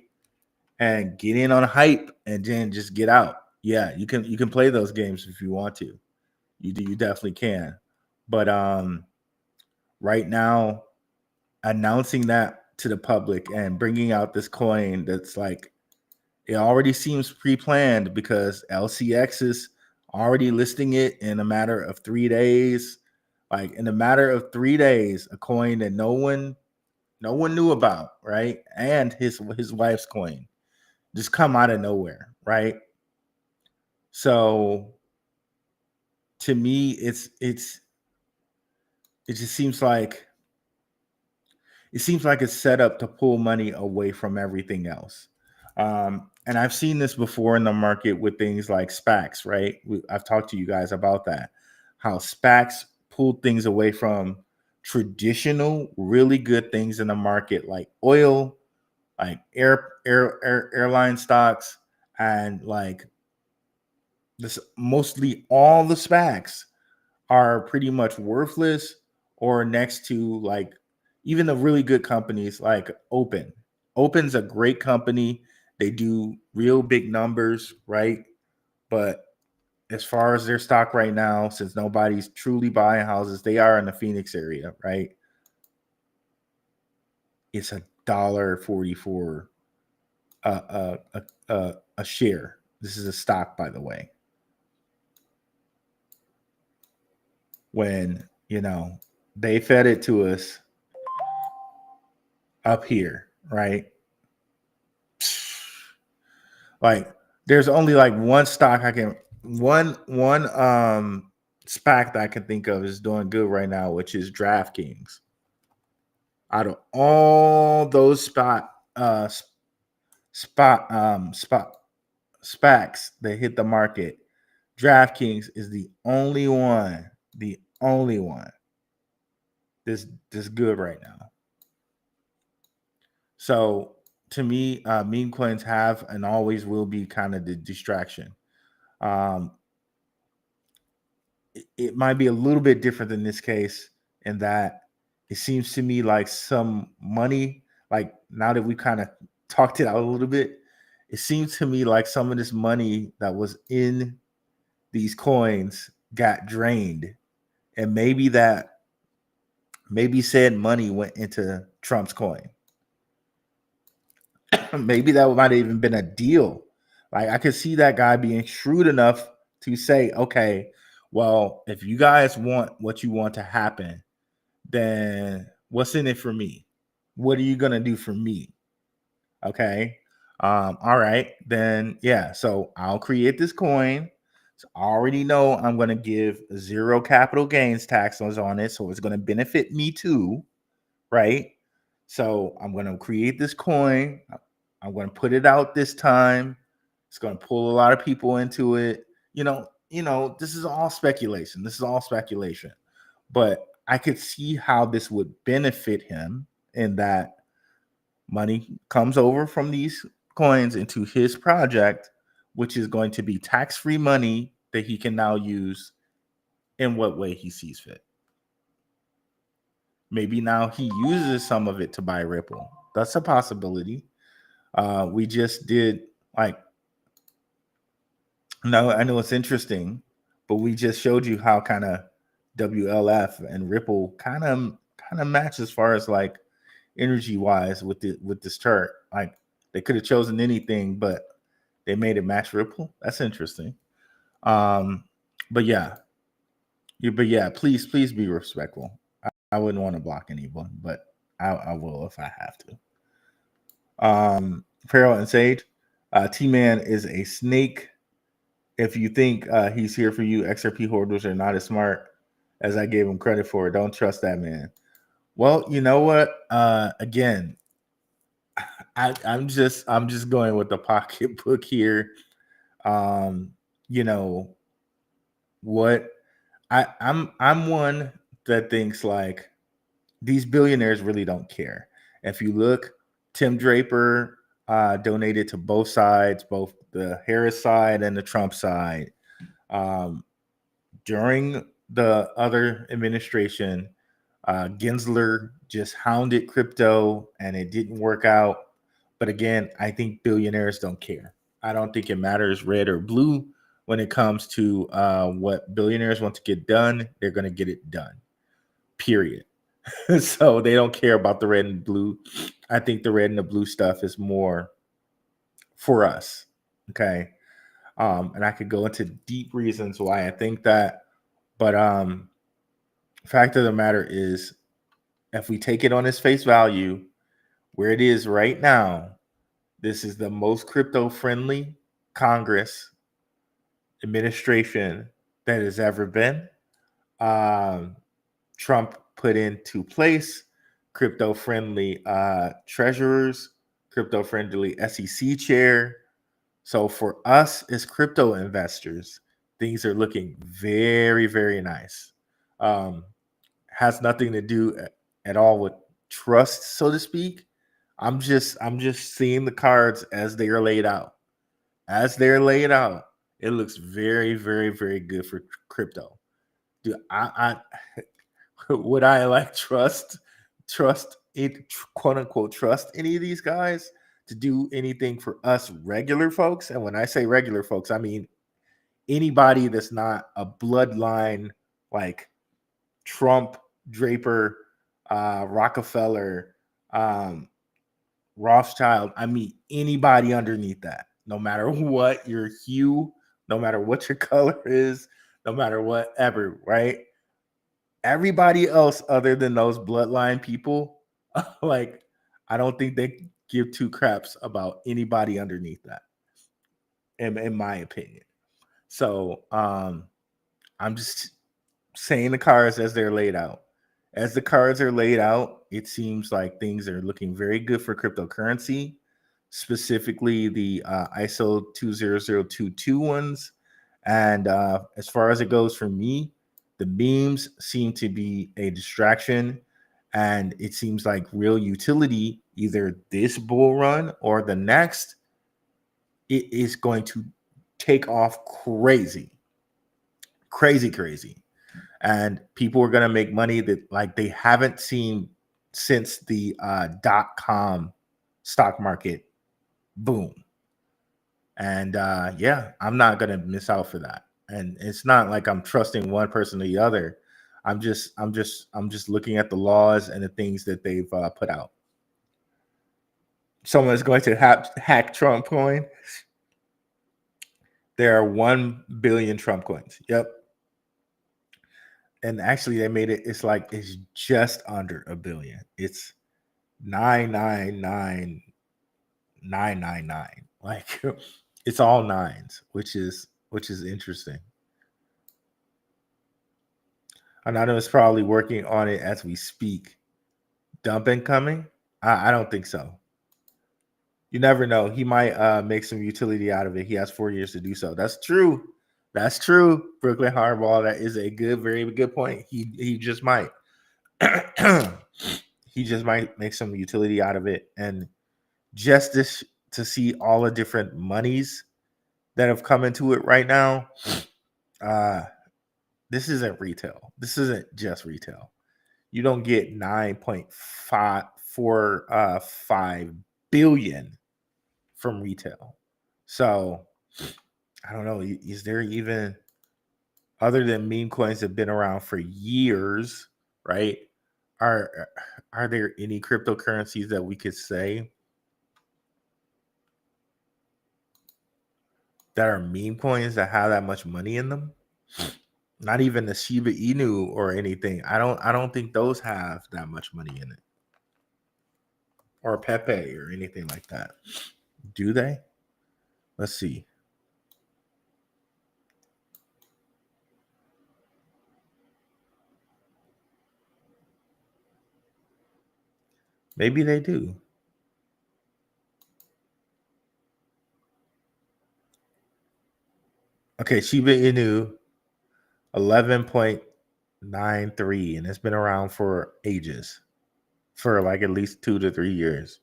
and get in on hype, and then just get out. Yeah, you can play those games if you want to. You definitely can. But right now, announcing that to the public and bringing out this coin that's like, it already seems pre-planned because LCX is already listing it in a matter of 3 days. Like in a matter of 3 days, a coin that no one knew about, right? And his wife's coin just come out of nowhere, right? So to me, it just seems like it's set up to pull money away from everything else. And I've seen this before in the market with things like SPACs, right? I've talked to you guys about that, how SPACs pulled things away from traditional, really good things in the market like oil, like airline stocks, and like this, mostly all the SPACs are pretty much worthless or next to like even the really good companies like Open. Open's a great company. They do real big numbers, right? But as far as their stock right now, since nobody's truly buying houses, they are in the Phoenix area, right? It's $1.44 a share. This is a stock, by the way. When they fed it to us up here, right? Like there's only like one stock one SPAC that I can think of is doing good right now, which is DraftKings. Out of all those SPACs that hit the market, DraftKings is the only one that's good right now. So to me, meme coins have and always will be kind of the distraction. It might be a little bit different in this case in that it seems to me like some money, like now that we kind of talked it out a little bit, it seems to me like some of this money that was in these coins got drained. And maybe said money went into Trump's coin. Maybe that might have even been a deal. Like I could see that guy being shrewd enough to say, okay, well, if you guys want what you want to happen, then what's in it for me? What are you gonna do for me? Okay. All right, then yeah. So I'll create this coin. So I already know I'm gonna give 0 capital gains taxes on it. So it's gonna benefit me too, right? So I'm gonna create this coin. I'm gonna put it out this time. It's gonna pull a lot of people into it. This is all speculation. But I could see how this would benefit him in that money comes over from these coins into his project, which is going to be tax-free money that he can now use in what way he sees fit. Maybe now he uses some of it to buy Ripple. That's a possibility. We just did no, I know it's interesting, but we just showed you how kind of WLF and Ripple kind of match as far as like energy wise with this chart. Like they could have chosen anything, but they made it match Ripple. That's interesting. But yeah, please be respectful. I wouldn't want to block anyone, but I will if I have to. Farrell and Sage, T-Man is a snake. If you think he's here for you, XRP holders are not as smart as I gave him credit for. Don't trust that man. Well, you know what? Again, I'm just going with the pocketbook here. You know what? I'm one that thinks like these billionaires really don't care. If you look, Tim Draper donated to both sides, both the Harris side and the Trump side. During the other administration, Gensler just hounded crypto and it didn't work out. But again, I think billionaires don't care. I don't think it matters red or blue when it comes to what billionaires want to get done. They're going to get it done, period. So they don't care about the red and blue. I think the red and the blue stuff is more for us. Okay. And I could go into deep reasons why I think that. But fact of the matter is, if we take it on its face value, where it is right now, this is the most crypto-friendly Congress administration that has ever been. Trump put into place crypto-friendly treasurers, crypto-friendly SEC chair. So for us as crypto investors, things are looking very, very nice. Has nothing to do at all with trust, so to speak. I'm just seeing the cards as they are laid out. As they're laid out, it looks very, very, very good for crypto. Do I would I like trust it, quote unquote, trust any of these guys to do anything for us regular folks? And when I say regular folks, I mean anybody that's not a bloodline like Trump, Draper, Rockefeller, um, Rothschild. I mean anybody underneath that, no matter what your hue, no matter what your color is, no matter whatever, right? Everybody else other than those bloodline people, like I don't think they give two craps about anybody underneath that, in my opinion. So I'm just saying the cards as they're laid out. As the cards are laid out, it seems like things are looking very good for cryptocurrency, specifically the ISO 20022 ones. And as far as it goes for me, the memes seem to be a distraction. And it seems like real utility, either this bull run or the next, it is going to take off crazy, crazy, crazy. And people are going to make money that like they haven't seen since the .com stock market boom. And yeah, I'm not going to miss out for that. And it's not like I'm trusting one person or the other. I'm just looking at the laws and the things that they've put out. Someone is going to hack Trump coin. There are 1 billion Trump coins. Yep. And actually they made it, it's like it's just under a billion. It's 999,999. Like it's all nines, which is interesting. Anonymous probably working on it as we speak. Dumping coming? I don't think so. You never know. He might make some utility out of it. He has 4 years to do so. That's true. That's true. Brooklyn Hardball. That is a good, very good point. He just might. He just might make some utility out of it. And just this to see all the different monies that have come into it right now. This isn't retail. This isn't just retail. You don't get 9.545 billion from retail. So I don't know. Is there even, other than meme coins that have been around for years, right? Are there any cryptocurrencies that we could say that are meme coins that have that much money in them? Not even the Shiba Inu or anything. I don't think those have that much money in it. Or Pepe or anything like that. Do they? Let's see. Maybe they do. Okay, Shiba Inu, 11.93, and it's been around for ages, for like at least 2 to 3 years.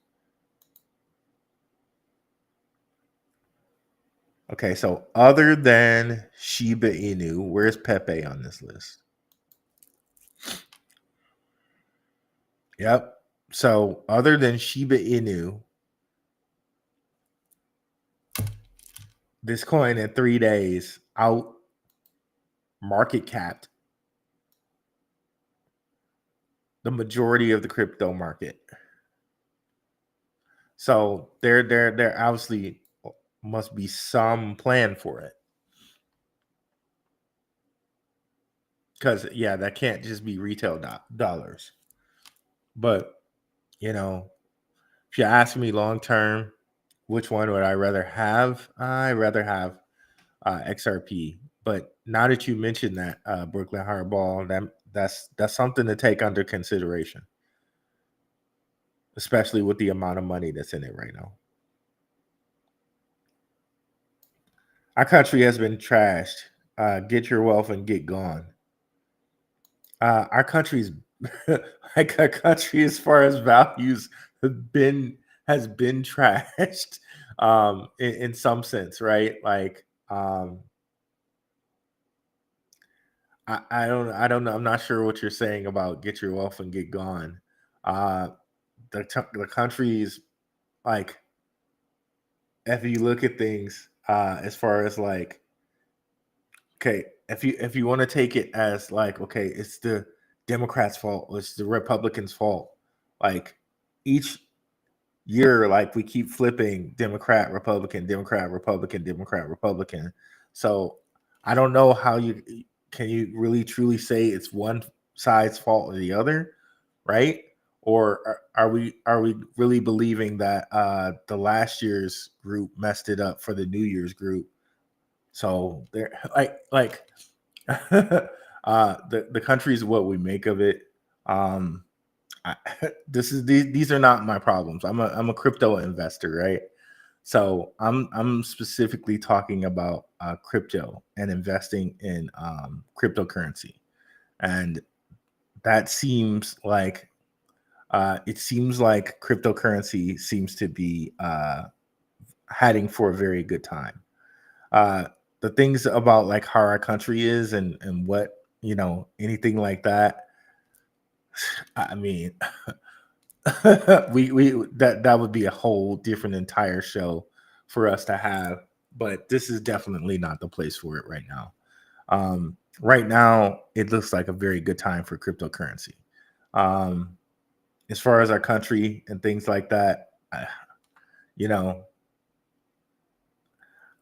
Okay, so other than Shiba Inu, where's Pepe on this list? Yep. So other than Shiba Inu, this coin in 3 days out market capped the majority of the crypto market. So there obviously must be some plan for it. Because yeah, that can't just be retail dollars. But you know, if you ask me long term, which one would I rather have? I'd rather have XRP. But now that you mentioned that, Brooklyn Hardball, that's something to take under consideration, especially with the amount of money that's in it right now. Our country has been trashed. Get your wealth and get gone. Our country's like our country, as far as values, have been has been trashed in some sense, right? Like I don't know. I'm not sure what you're saying about get your wealth and get gone. Uh, the country's like, if you look at things as far as like, okay, if you want to take it as like, okay, it's the Democrats' fault, or it's the Republicans' fault. Like each year, like we keep flipping Democrat, Republican, Democrat, Republican, Democrat, Republican. So I don't know how you really truly say it's one side's fault or the other, right? Or are we really believing that the last year's group messed it up for the New Year's group? So they're like the country is what we make of it. Um, these are not my problems. I'm a crypto investor, right? So I'm specifically talking about crypto and investing in cryptocurrency, and that seems like it seems like cryptocurrency seems to be heading for a very good time. Uh, the things about like how our country is and what anything like that. I mean, we that would be a whole different entire show for us to have, but this is definitely not the place for it right now. Right now it looks like a very good time for cryptocurrency. um as far as our country and things like that, you know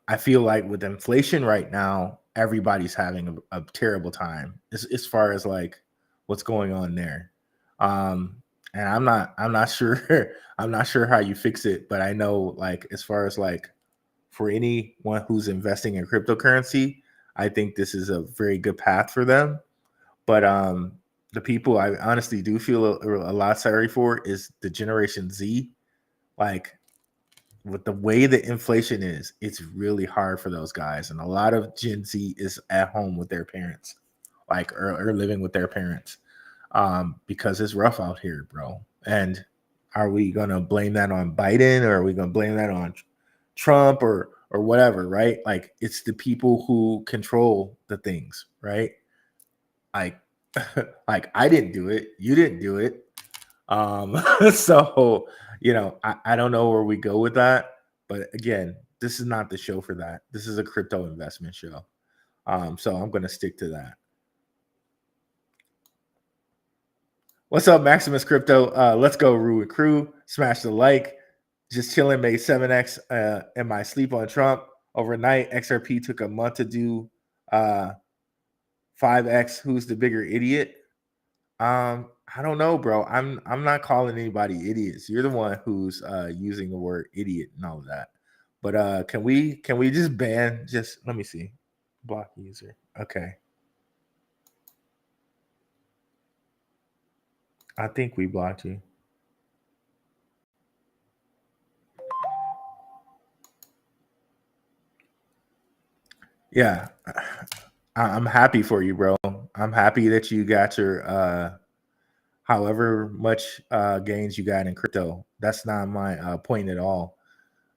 I feel like with inflation right now everybody's having a terrible time as far as like what's going on there. um and I'm not sure I'm not sure how you fix it, but I know like as far as like for anyone who's investing in cryptocurrency, I think this is a very good path for them. But the people I honestly do feel a lot sorry for is the Generation Z. Like with the way the inflation is, it's really hard for those guys, and a lot of Gen Z is at home with their parents, like or living with their parents, because it's rough out here, bro. And are we gonna blame that on Biden, or are we gonna blame that on Trump, or whatever? Right? Like it's the people who control the things, right? Like like I didn't do it, you didn't do it. So I don't know where we go with that, but again, this is not the show for that. This is a crypto investment show. So I'm gonna stick to that. What's up, Maximus Crypto? Let's go, Rui Crew. Smash the like. Just chilling, made 7x in my sleep on Trump overnight. XRP took a month to do 5x. Who's the bigger idiot? I don't know, bro. I'm not calling anybody idiots. You're the one who's using the word idiot and all of that. But can we just ban, just let me see. Block user. Okay. I think we blocked you. Yeah. I'm happy for you, bro. I'm happy that you got your however much gains you got in crypto. That's not my point at all.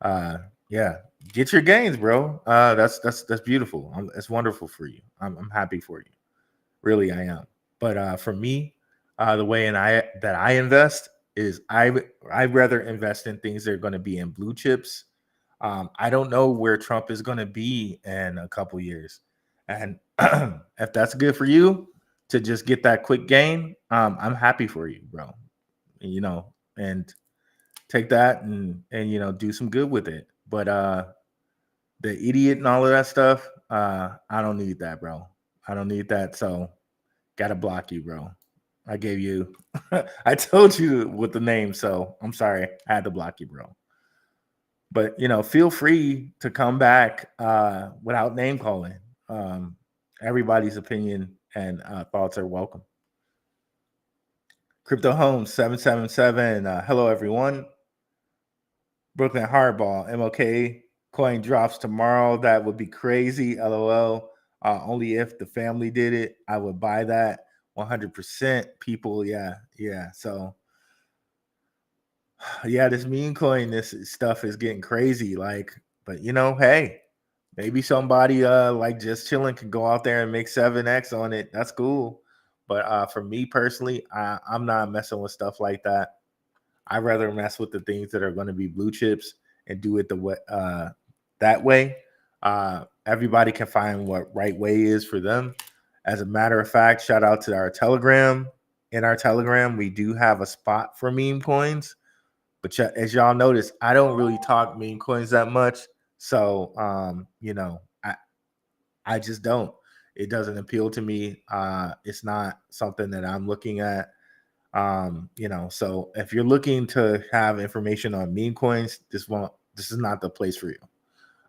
Yeah, get your gains, bro. That's beautiful. It's wonderful for you. I'm happy for you. Really, I am. But for me, the way that I invest is I'd rather invest in things that are going to be in blue chips. I don't know where Trump is going to be in a couple years, and if that's good for you to just get that quick gain, I'm happy for you, bro. And take that and do some good with it. But the idiot and all of that stuff, I don't need that, bro. I don't need that. So gotta block you, bro. I gave you I told you with the name, so I'm sorry. I had to block you, bro. But feel free to come back without name calling. Everybody's opinion and thoughts are welcome. Crypto Home 777. Hello everyone. Brooklyn Hardball, MOK coin drops tomorrow. That would be crazy. LOL. Only if the family did it, I would buy that 100%. People, yeah. So Yeah, this meme coin, this stuff is getting crazy. Like, but hey, maybe somebody like just chilling can go out there and make 7x on it. That's cool. But for me personally, I'm not messing with stuff like that. I'd rather mess with the things that are going to be blue chips and do it the way that way. Everybody can find what right way is for them. As a matter of fact, shout out to our Telegram. In our Telegram, we do have a spot for meme coins. But as y'all notice, I don't really talk meme coins that much. So, I just don't. It doesn't appeal to me. It's not something that I'm looking at. So if you're looking to have information on meme coins, this is not the place for you.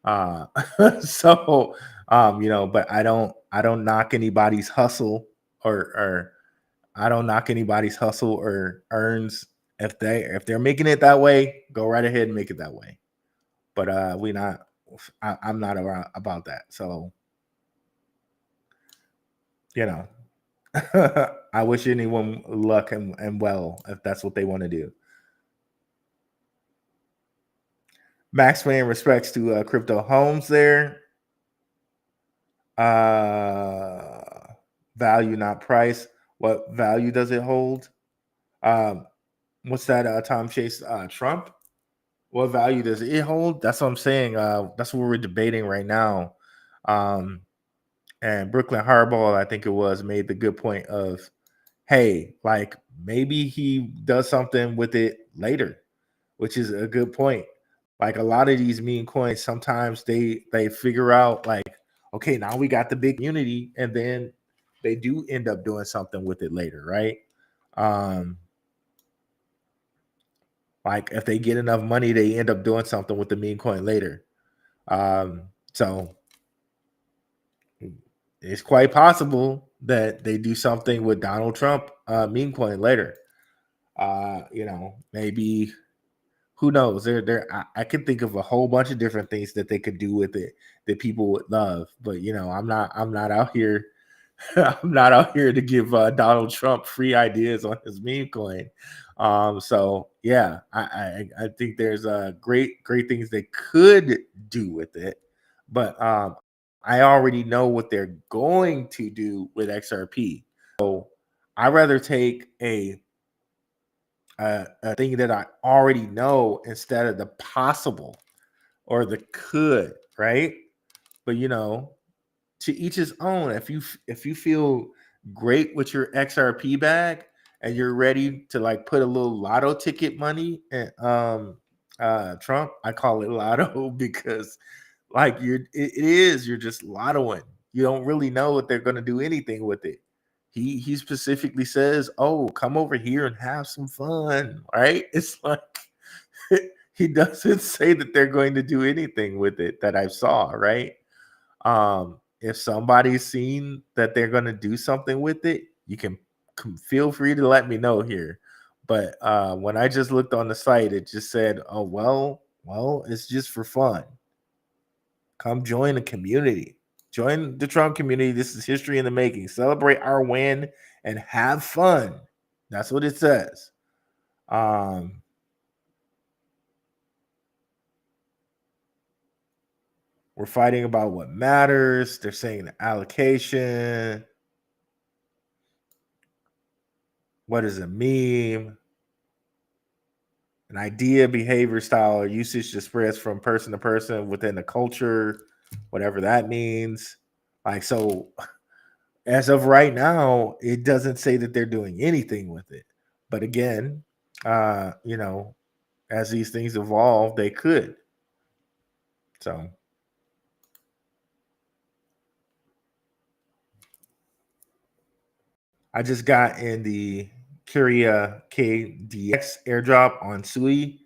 But I don't knock anybody's hustle or I don't knock anybody's hustle or earns. If they're making it that way, go right ahead and make it that way. But I'm not around about that. So I wish anyone luck and well if that's what they want to do. Max paying respects to Crypto Homes there. Value, not price. What value does it hold? What's that? Tom Chase Trump. What value does it hold? That's what I'm saying. That's what we're debating right now. And Brooklyn Harball, I think it was, made the good point of, hey, like maybe he does something with it later, which is a good point. Like a lot of these meme coins, sometimes they figure out like, okay, now we got the big community, and then they do end up doing something with it later, right? Like if they get enough money, they end up doing something with the meme coin later. So it's quite possible that they do something with Donald Trump meme coin later. Maybe, who knows? I can think of a whole bunch of different things that they could do with it that people would love. But I'm not out here. I'm not out here to give Donald Trump free ideas on his meme coin. So yeah, I think there's great things they could do with it, but I already know what they're going to do with XRP. So I'd rather take a thing that I already know instead of the possible or the could, right? But to each his own. If you feel great with your XRP bag and you're ready to like put a little lotto ticket money in Trump, I call it lotto because like you're just lottoing. You don't really know what they're going to do anything with it. He specifically says, "Oh, come over here and have some fun." Right? It's like he doesn't say that they're going to do anything with it that I saw, right? If somebody's seen that they're going to do something with it, you can feel free to let me know here. But when I just looked on the site, it just said, "Oh, well, it's just for fun. Come join the community. Join the Trump community. This is history in the making. Celebrate our win and have fun." That's what it says. We're fighting about what matters. They're saying the allocation. What is a meme? An idea, behavior, style, or usage that spreads from person to person within the culture, whatever that means. Like, so as of right now, it doesn't say that they're doing anything with it. But again, as these things evolve, they could. So I just got in the Curia KDX airdrop on Sui.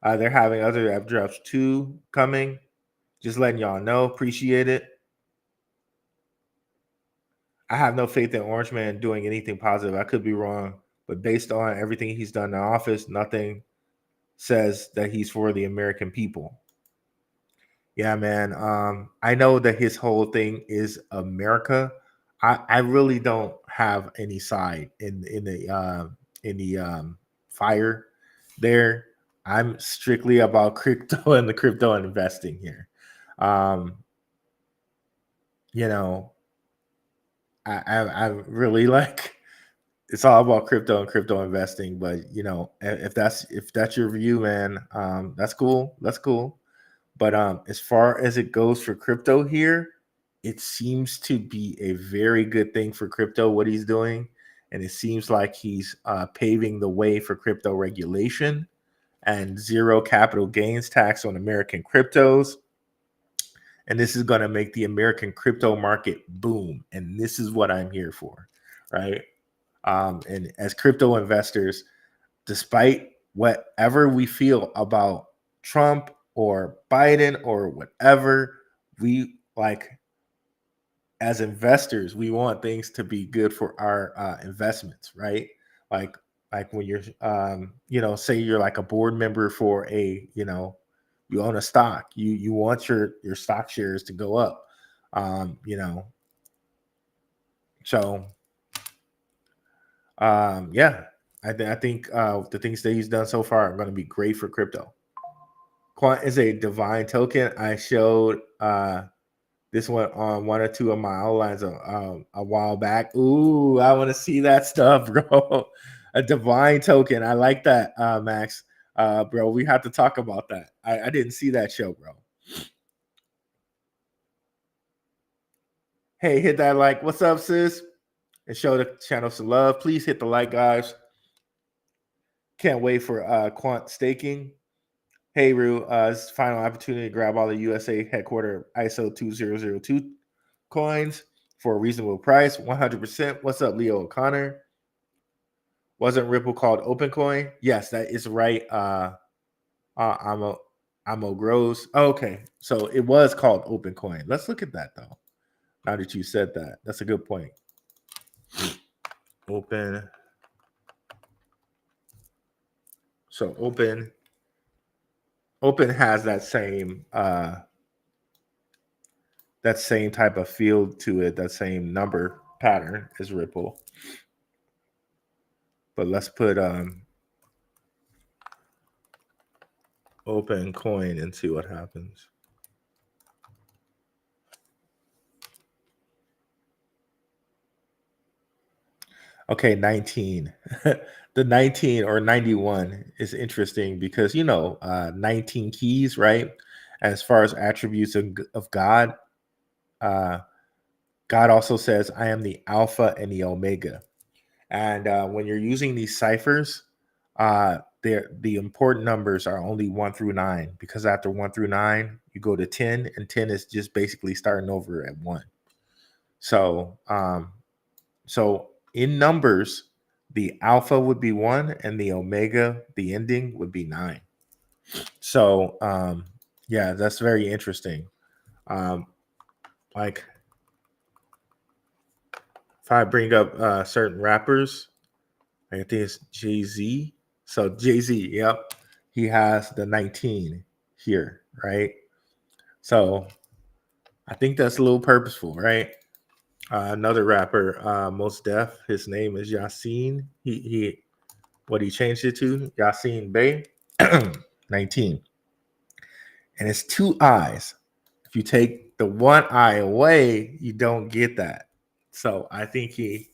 They're having other airdrops too coming. Just letting y'all know. Appreciate it. I have no faith in Orange Man doing anything positive. I could be wrong, but based on everything he's done in office, nothing says that he's for the American people. Yeah, man. I know that his whole thing is America. I really don't have any side in the fire there. I'm strictly about crypto and the crypto investing here. You know, I really like it's all about crypto and crypto investing. But you know, if that's your view, man, that's cool. That's cool. But as far as it goes for crypto here, it seems to be a very good thing for crypto, what he's doing. And it seems like he's paving the way for crypto regulation and zero capital gains tax on American cryptos. And this is going to make the American crypto market boom. And this is what I'm here for, right? And as crypto investors, despite whatever we feel about Trump or Biden or whatever, we like as investors, we want things to be good for our investments, right? Like like when you're you know, say you're like a board member for a, you know, you own a stock, you want your stock shares to go up. You know, so yeah, I think the things that he's done so far are going to be great for crypto. Quant is a divine token. I showed this one on one or two of my outlines a while back. Ooh, I want to see that stuff, bro. A divine token. I like that, Max. Bro, we have to talk about that. I didn't see that show, bro. Hey, hit that like. What's up, sis? And show the channel some love. Please hit the like, guys. Can't wait for quant staking. Hey, Rue, this is final opportunity to grab all the USA headquarter ISO 2002 coins for a reasonable price, 100%. What's up, Leo O'Connor? Wasn't Ripple called OpenCoin? Yes, that is right. Amo Grows. Oh, okay, so it was called OpenCoin. Let's look at that though. Now that you said that, that's a good point. Open. So Open has that same type of field to it, that same number pattern as Ripple. But let's put Open Coin and see what happens. Okay, 19. The 19 or 91 is interesting because, you know, 19 keys, right? As far as attributes of God, God also says, I am the Alpha and the Omega. And when you're using these ciphers, the important numbers are only 1 through 9, because after 1 through 9, you go to 10, and 10 is just basically starting over at 1. So, so in numbers, the alpha would be 1 and the omega, the ending, would be 9. So yeah, that's very interesting. Like if I bring up certain rappers, I think it's Jay-Z. So Jay-Z, yep, he has the 19 here, right? So I think that's a little purposeful, right? Another rapper, Most Def, his name is Yasin. He what he changed it to, Yasin Bey, 19. And it's 2 eyes. If you take the 1 eye away, you don't get that. So I think he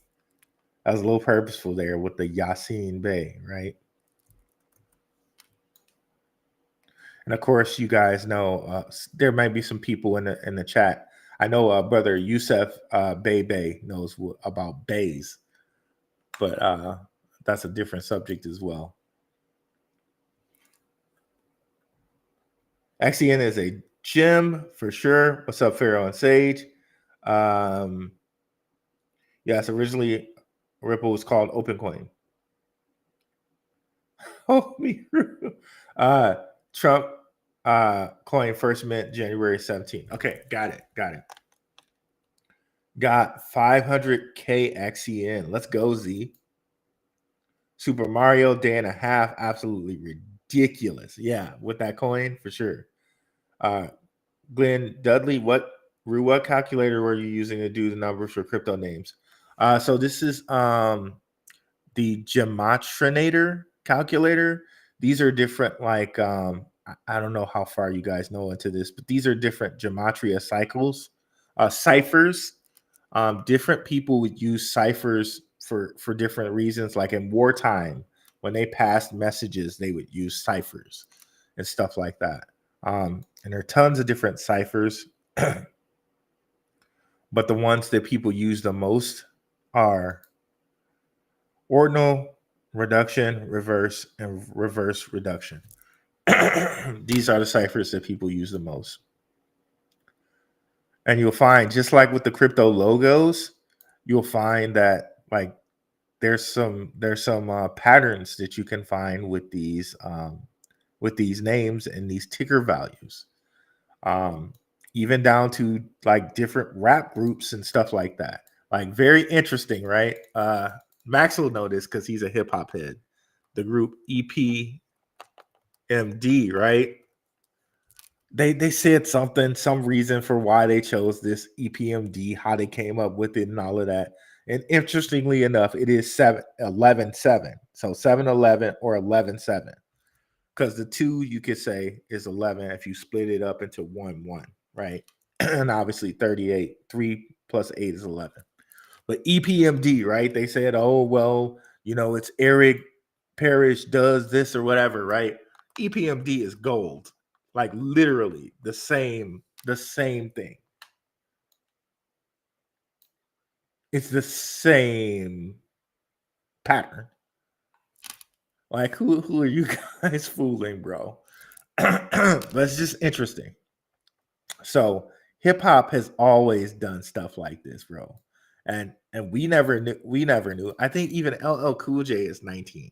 was a little purposeful there with the Yasin Bey, right? And of course, you guys know there might be some people in the chat. I know brother Yusef Bey knows about bays, but that's a different subject as well. XEN is a gem for sure. What's up, Pharaoh and Sage? Yes, originally Ripple was called OpenCoin. Oh, me. Trump coin first mint January 17th. Okay, got it. Got 500K XEN. Let's go, Z. Super Mario, day and a half. Absolutely ridiculous. Yeah, with that coin, for sure. Glenn Dudley, what calculator were you using to do the numbers for crypto names? So this is the Gematrinator calculator. these are different, like I don't know how far you guys know into this, but these are different gematria cycles, ciphers. Different people would use ciphers for different reasons. Like in wartime, when they passed messages, they would use ciphers and stuff like that. And there are tons of different ciphers, but the ones that people use the most are ordinal, reduction, reverse, and reverse reduction. These are the ciphers that people use the most. And you'll find, just like with the crypto logos, you'll find that like there's some patterns that you can find with these names and these ticker values, even down to like different rap groups and stuff like that. Like very interesting, right? Max will know this because he's a hip hop head. The group EPMD, right? They said some reason for why they chose this EPMD, how they came up with it, and all of that. And interestingly enough, it is 7-11-7. So 7-11 or 11-7. Because the 2 you could say is 11 if you split it up into 1-1, right? And obviously 38, 3 plus 8 is 11. But EPMD, right? They said, oh, well, it's Eric Parrish does this or whatever, right? EPMD is gold. Like literally the same thing. It's the same pattern. Like who are you guys fooling, bro? But it's just interesting. So hip hop has always done stuff like this, bro. And we never knew. I think even LL Cool J is 19.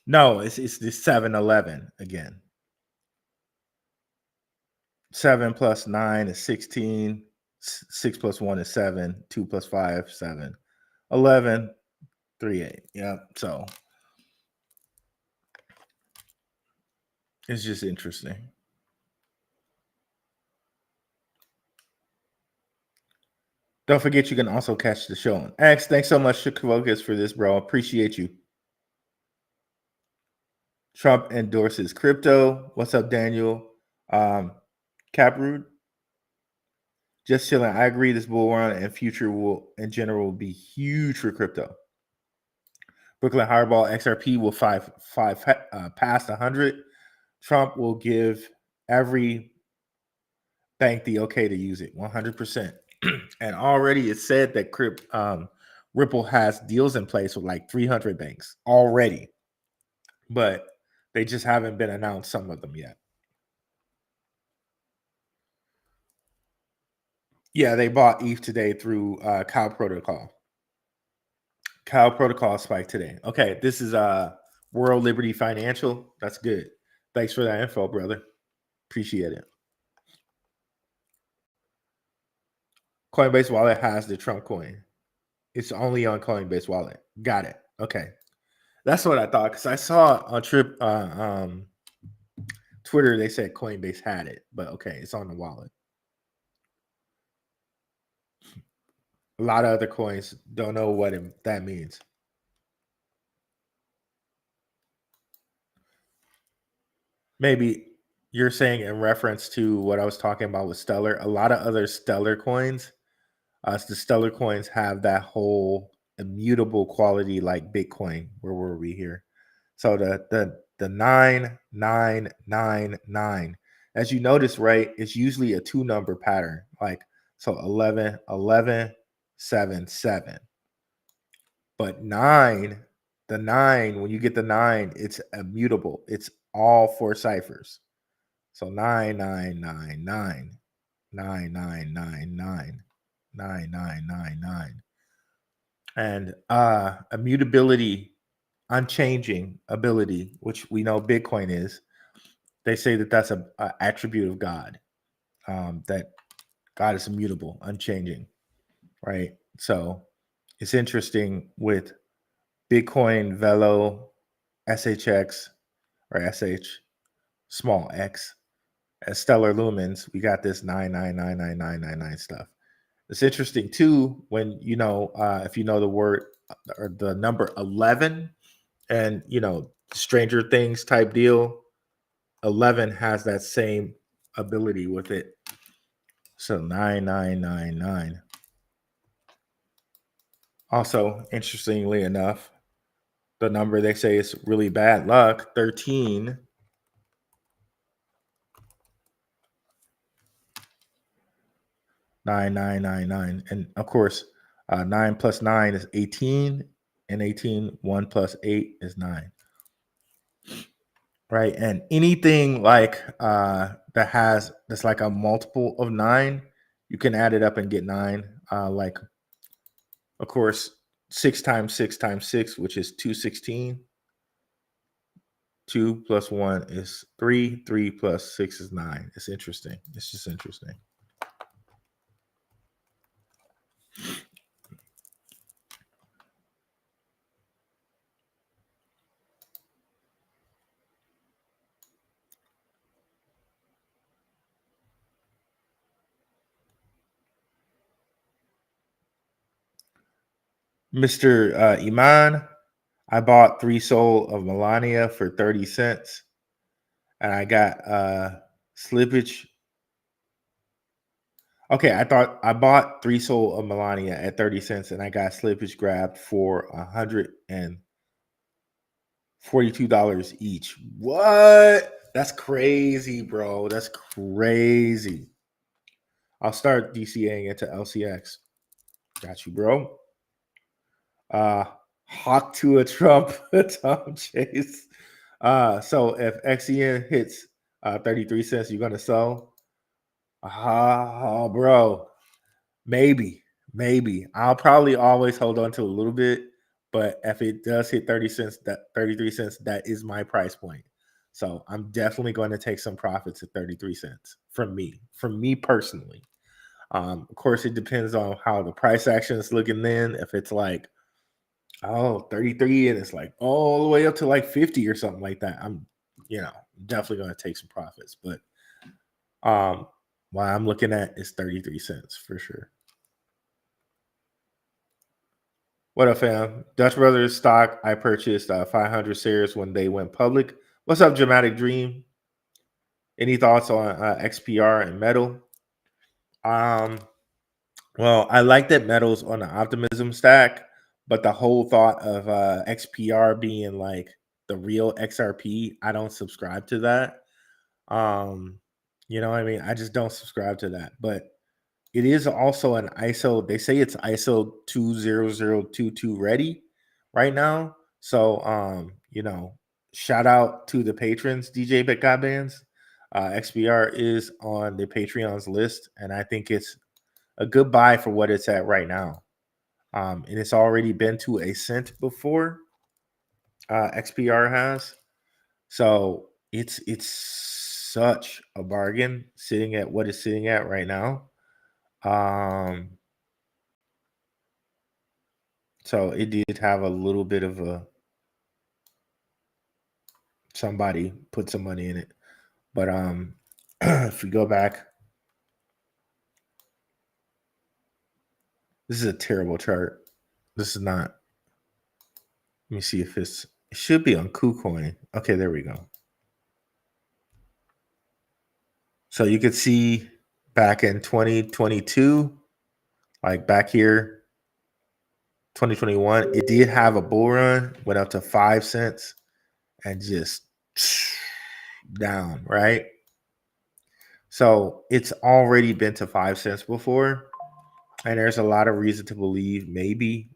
No, it's the 7-11 again. 7 plus 9 is 16. 6 plus 1 is 7. 2 plus 5, 7. 11, 3, 8. Yep. So it's just interesting. Don't forget, you can also catch the show on X. Thanks so much to Focus for this, bro. Appreciate you. Trump endorses crypto. What's up, Daniel? Caproot. Just chilling. I agree. This bull run and future will, in general, will be huge for crypto. Brooklyn Hardball XRP will past 100. Trump will give every bank the okay to use it 100%. And already it's said that Ripple has deals in place with like 300 banks already, but they just haven't been announced, some of them yet. Yeah, they bought ETH today through Cow Protocol. Cow Protocol spiked today. Okay, this is World Liberty Financial. That's good. Thanks for that info, brother. Appreciate it. Coinbase Wallet has the Trump coin. It's only on Coinbase Wallet. Got it. Okay. That's what I thought, because I saw on Twitter they said Coinbase had it, but okay, it's on the wallet. A lot of other coins don't know what that means. Maybe you're saying in reference to what I was talking about with Stellar. A lot of other Stellar coins, the Stellar coins have that whole immutable quality like Bitcoin. Where were we here? So the 9999, as you notice, right, it's usually a 2-number pattern. Like, so 11, 11, 7, 7. But the 9, when you get the 9, it's immutable. It's all 4 ciphers. So 9999, 9999, 9999. And immutability, unchanging ability, which we know Bitcoin is, they say that that's an attribute of God, that God is immutable, unchanging, right? So it's interesting with Bitcoin, Velo, SHX, or SH, small x, as Stellar Lumens, we got this 999999 stuff. It's interesting too when if you know the word or the number 11 and Stranger Things type deal. 11 has that same ability with it. So 9999. Also, interestingly enough, the number they say is really bad luck, 13. 9999. And of course, 9 plus 9 is 18. And 18, 1 plus 8 is 9. Right. And anything like that's like a multiple of 9, you can add it up and get 9. Like, of course, 6 times 6 times 6, which is 216. 2 plus 1 is 3. 3 plus 6 is 9. It's interesting. It's just interesting. Mr. Iman, I bought 3 Soul of Melania for 30 cents. And I got slippage. Okay, I bought 3 Soul of Melania at 30 cents and I got slippage grabbed for $142 each. What? That's crazy, bro. That's crazy. I'll start DCAing into LCX. Got you, bro. Hawk to a Trump, Tom Chase. So if XEN hits 33 cents, you're gonna sell. Bro, maybe. I'll probably always hold on to a little bit, but if it does hit 30 cents, that 33 cents, that is my price point. So I'm definitely going to take some profits at 33 cents from me personally. Of course, it depends on how the price action is looking then. If it's like 33 and it's like all the way up to like 50 or something like that, I'm definitely going to take some profits. But what I'm looking at is 33 cents for sure. What up, fam? Dutch Brothers stock. I purchased 500 shares when they went public. What's up, Dramatic Dream? Any thoughts on XPR and metal? Well, I like that metal's on the optimism stack, but the whole thought of XPR being like the real XRP, I don't subscribe to that. You know what I mean? I just don't subscribe to that. But it is also an ISO. They say it's ISO 20022 ready right now. So shout out to the patrons, DJ God Bands. XPR is on the Patreon's list, and I think it's a good buy for what it's at right now. And it's already been to a cent before. XPR has. So it's such a bargain sitting at what it's sitting at right now. So it did have a little bit of somebody put some money in it. But if we go back, this is a terrible chart. This is not. Let me see if it should be on KuCoin. Okay, there we go. So you could see back in 2022, like back here, 2021, it did have a bull run, went up to 5 cents and just down, right? So it's already been to 5 cents before. And there's a lot of reason to believe maybe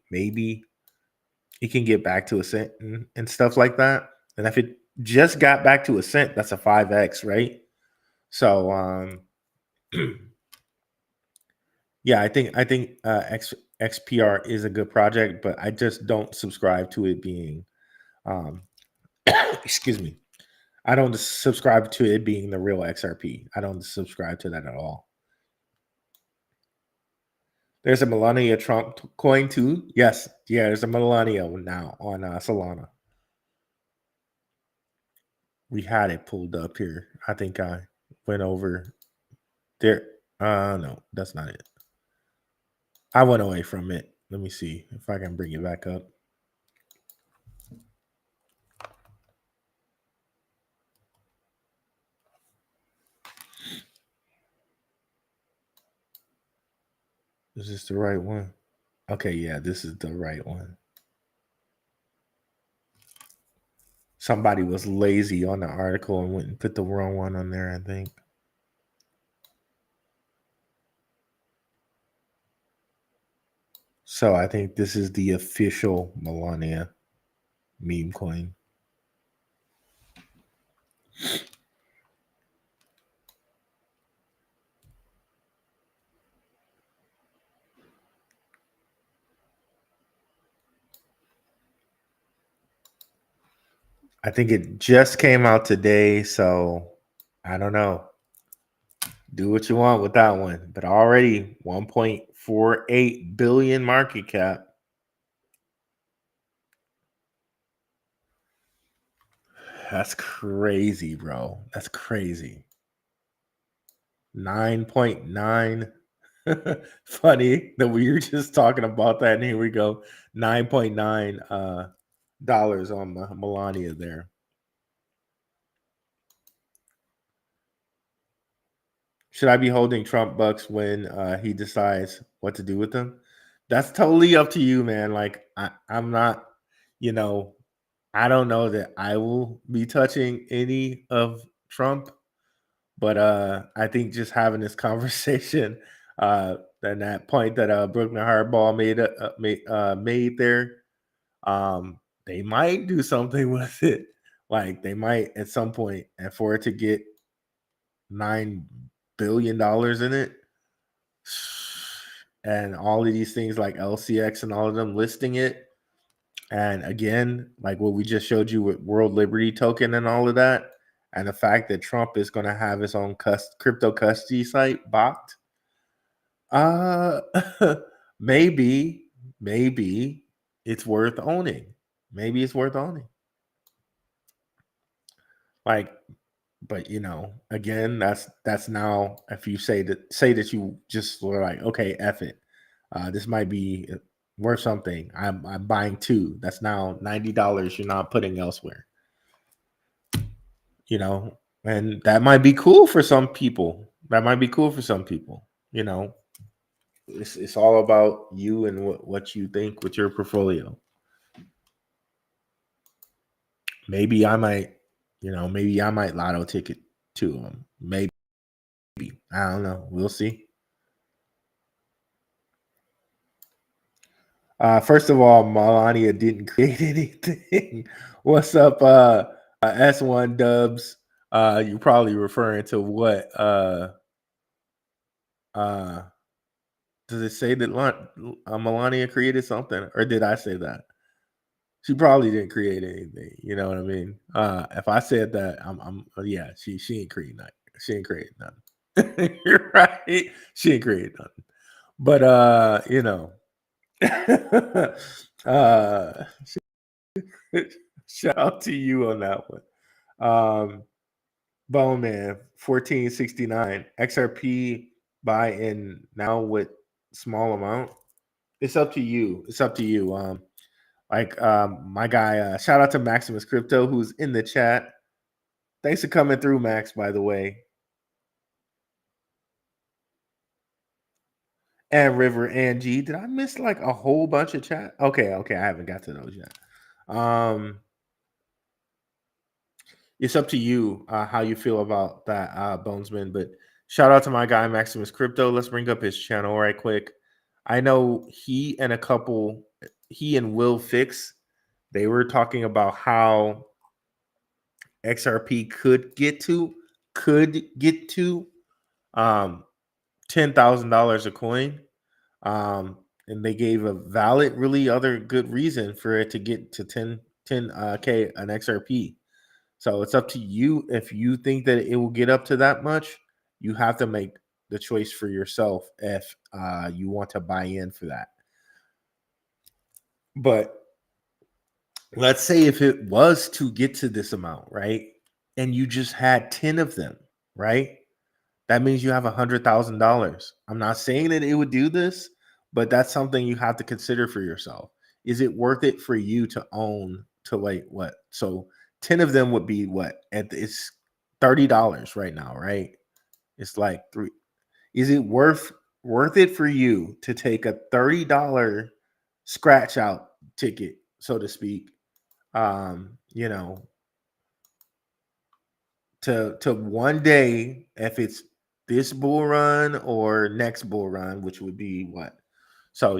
it can get back to a cent and stuff like that. And if it just got back to a cent, that's a 5x, right? So yeah, I think XPR is a good project, but I just don't subscribe to it being excuse me. I don't subscribe to it being the real XRP. I don't subscribe to that at all. There's a Melania Trump coin too. Yes. Yeah, there's a Melania now on Solana. We had it pulled up here. I think I went over there. No, that's not it. I went away from it. Let me see if I can bring it back up. Is this the right one? Okay, yeah, this is the right one. Somebody was lazy on the article and went and put the wrong one on there, I think. So I think this is the official Melania meme coin. I think it just came out today, so I don't know. Do what you want with that one. But already 1.48 billion market cap. That's crazy, bro. That's crazy. 9.9. Funny that we were just talking about that, and here we go. 9.9 dollars on Melania there. Should I be holding Trump bucks when he decides what to do with them? That's totally up to you, man. Like I'm not, I don't know that I will be touching any of Trump, but I think just having this conversation, and that point that Brooklyn Hardball made there, they might do something with it. Like they might at some point, and for it to get $9 billion in it, and all of these things like LCX and all of them listing it. And again, like what we just showed you with World Liberty Token and all of that, and the fact that Trump is going to have his own crypto custody site bought, maybe it's worth owning. Maybe it's worth owning. Like, but again, that's now if you say that you just were like, okay, F it, this might be worth something. I'm buying two. That's now $90 you're not putting elsewhere. And that might be cool for some people. It's all about you and what you think with your portfolio. Maybe I might lotto ticket to them. Maybe. I don't know. We'll see. First of all, Melania didn't create anything. What's up, S1 Dubs? You're probably referring to what? Does it say that Melania created something, or did I say that? She probably didn't create anything. You know what I mean? If I said that, yeah, she ain't created nothing. She ain't created nothing. You're right. She ain't created nothing. But shout out to you on that one. Bone Man 1469 XRP buy in now with small amount. It's up to you. My guy, shout out to Maximus Crypto who's in the chat. Thanks for coming through, Max, by the way. And River Angie. Did I miss like a whole bunch of chat? Okay, I haven't got to those yet. It's up to you how you feel about that, Bonesman. But shout out to my guy Maximus Crypto. Let's bring up his channel right quick. I know he and Will Fix, they were talking about how XRP could get to $10,000 a coin. And they gave a valid, really other good reason for it to get to 10K an XRP. So it's up to you. If you think that it will get up to that much, you have to make the choice for yourself if you want to buy in for that. But let's say if it was to get to this amount, right? And you just had 10 of them, right? That means you have $100,000. I'm not saying that it would do this, but that's something you have to consider for yourself. Is it worth it for you to own to like what? So 10 of them would be what? It's $30 right now, right? It's like three. Is it worth it for you to take a $30 scratch out ticket, so to speak? You know, to one day, if it's this bull run or next bull run, which would be what? So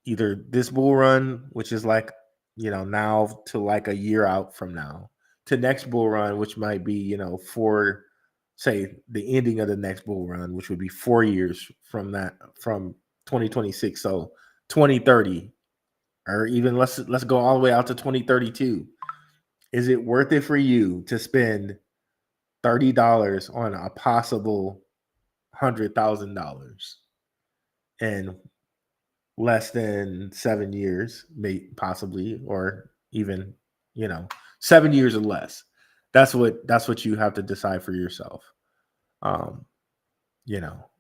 either this bull run, which is like, now to like a year out from now, to next bull run, which might be, for say the ending of the next bull run, which would be 4 years from that, from 2026. So 2030, or even let's go all the way out to 2032. Is it worth it for you to spend $30 on a possible $100,000 in less than 7 years, possibly, or even 7 years or less? That's what you have to decide for yourself. Um,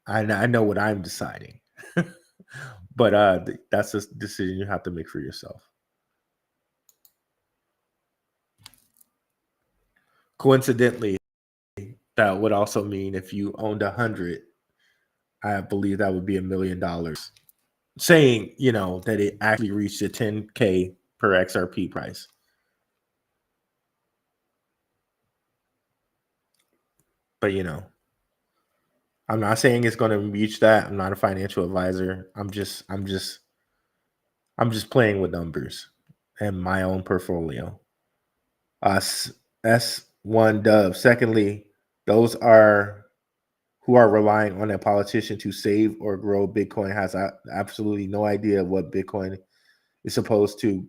I know what I'm deciding, but that's a decision you have to make for yourself. Coincidentally, that would also mean if you owned 100, I believe that would be $1 million. Saying, that it actually reached a 10K per XRP price. But I'm not saying it's going to reach that. I'm not a financial advisor. I'm just playing with numbers and my own portfolio. S1 Dove. Secondly, those who are relying on a politician to save or grow Bitcoin has absolutely no idea what Bitcoin is supposed to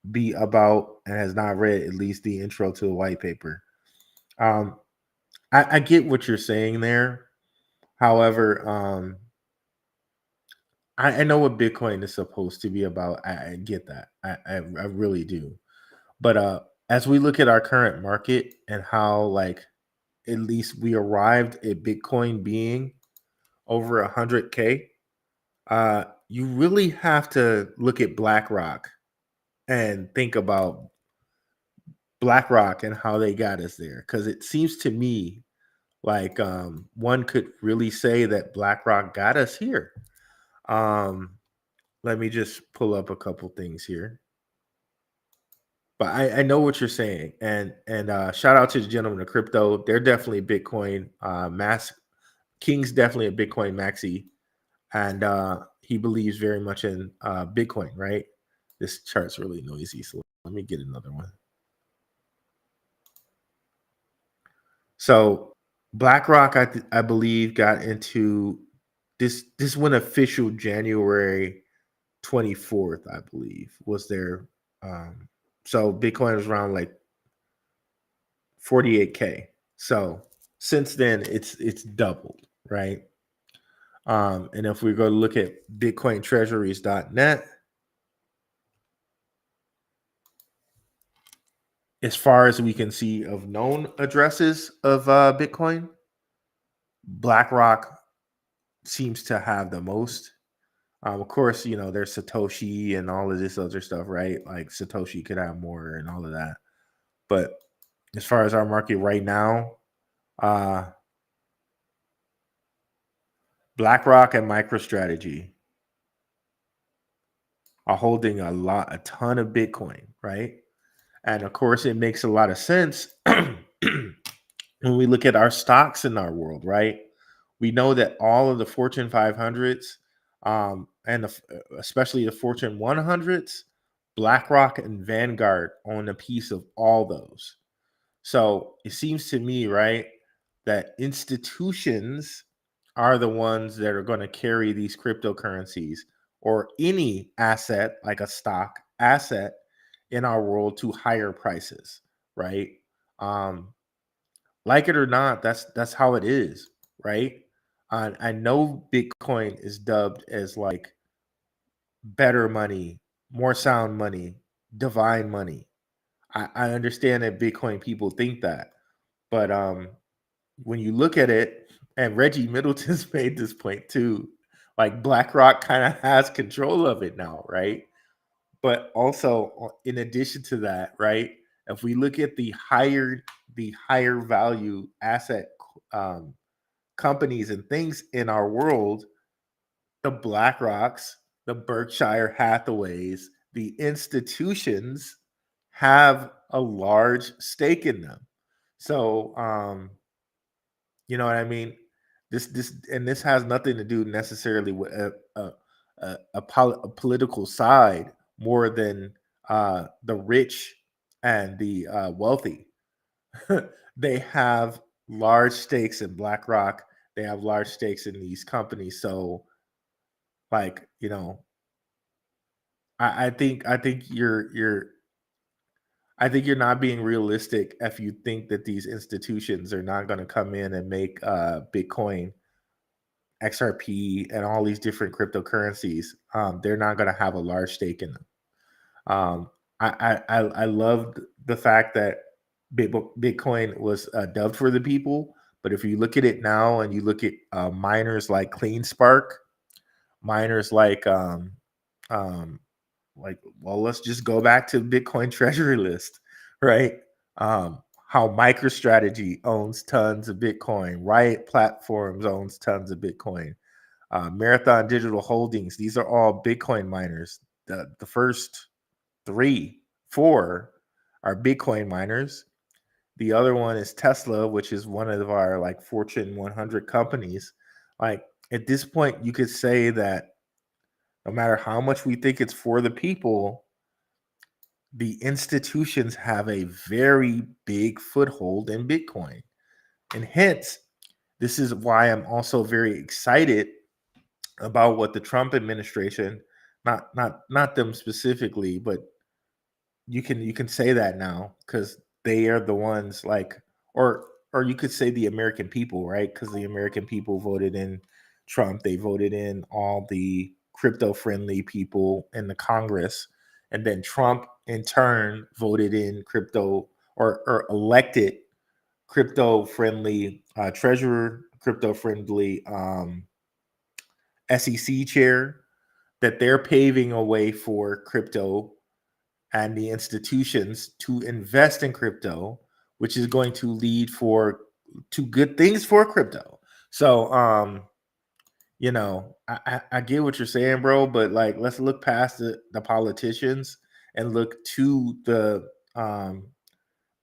be about and has not read at least the intro to the white paper. I get what you're saying there. However, I know what Bitcoin is supposed to be about. I get that. I really do. But as we look at our current market and how, like, at least we arrived at Bitcoin being over 100K, you really have to look at BlackRock and think about BlackRock and how they got us there. Because it seems to me like one could really say that BlackRock got us here. Let me just pull up a couple things here. But I know what you're saying, and shout out to the gentleman of crypto. They're definitely Bitcoin mass. King's definitely a Bitcoin maxi, and he believes very much in Bitcoin. Right? This chart's really noisy, so let me get another one. So BlackRock, I believe, got into this. This went official January 24th, I believe, was their. So Bitcoin was around like 48K. So since then, it's doubled, right? And if we go look at BitcoinTreasuries.net, as far as we can see of known addresses of Bitcoin, BlackRock seems to have the most. Of course, there's Satoshi and all of this other stuff, right? Like Satoshi could have more and all of that. But as far as our market right now, BlackRock and MicroStrategy are holding a ton of Bitcoin, right? And of course, it makes a lot of sense when we look at our stocks in our world, right? We know that all of the Fortune 500s, especially the Fortune 100s, BlackRock and Vanguard own a piece of all those. So it seems to me, right, that institutions are the ones that are going to carry these cryptocurrencies or any asset like a stock asset in our world to higher prices, right? Like it or not, that's how it is, right? I know Bitcoin is dubbed as like better money, more sound money, divine money. I understand that Bitcoin people think that, but when you look at it, and Reggie Middleton's made this point too, Like BlackRock kind of has control of it now, right? But also, in addition to that, right? If we look at the higher value asset um, companies and things in our world, the BlackRocks, the Berkshire Hathaways, the institutions have a large stake in them. So, you know what I mean? This has nothing to do necessarily with a political side more than the rich and the wealthy. They have large stakes in BlackRock. They have large stakes in these companies. So, like, I think you're not being realistic if you think that these institutions are not going to come in and make Bitcoin, XRP, and all these different cryptocurrencies. They're not going to have a large stake in them. I loved the fact that Bitcoin was dubbed for the people, but if you look at it now and you look at miners like CleanSpark, miners um, well, let's just go back to Bitcoin treasury list, right? How MicroStrategy owns tons of Bitcoin, Riot Platforms owns tons of Bitcoin, Marathon Digital Holdings, these are all Bitcoin miners. The first 3, 4 are Bitcoin miners. The other one is Tesla, which is one of our like Fortune 100 companies. Like at this point, you could say that no matter how much we think it's for the people, the institutions have a very big foothold in Bitcoin. And hence, this is why I'm also very excited about what the Trump administration, not them specifically, but you can say that now because they are the ones like, or you could say the American people, right? Because the American people voted in Trump. They voted in all the crypto friendly people in the Congress, and then Trump in turn voted in crypto or elected crypto friendly treasurer, crypto friendly SEC chair, that they're paving a way for crypto and the institutions to invest in crypto, which is going to lead to good things for crypto. So, I get what you're saying, bro, but like, let's look past the politicians and look to the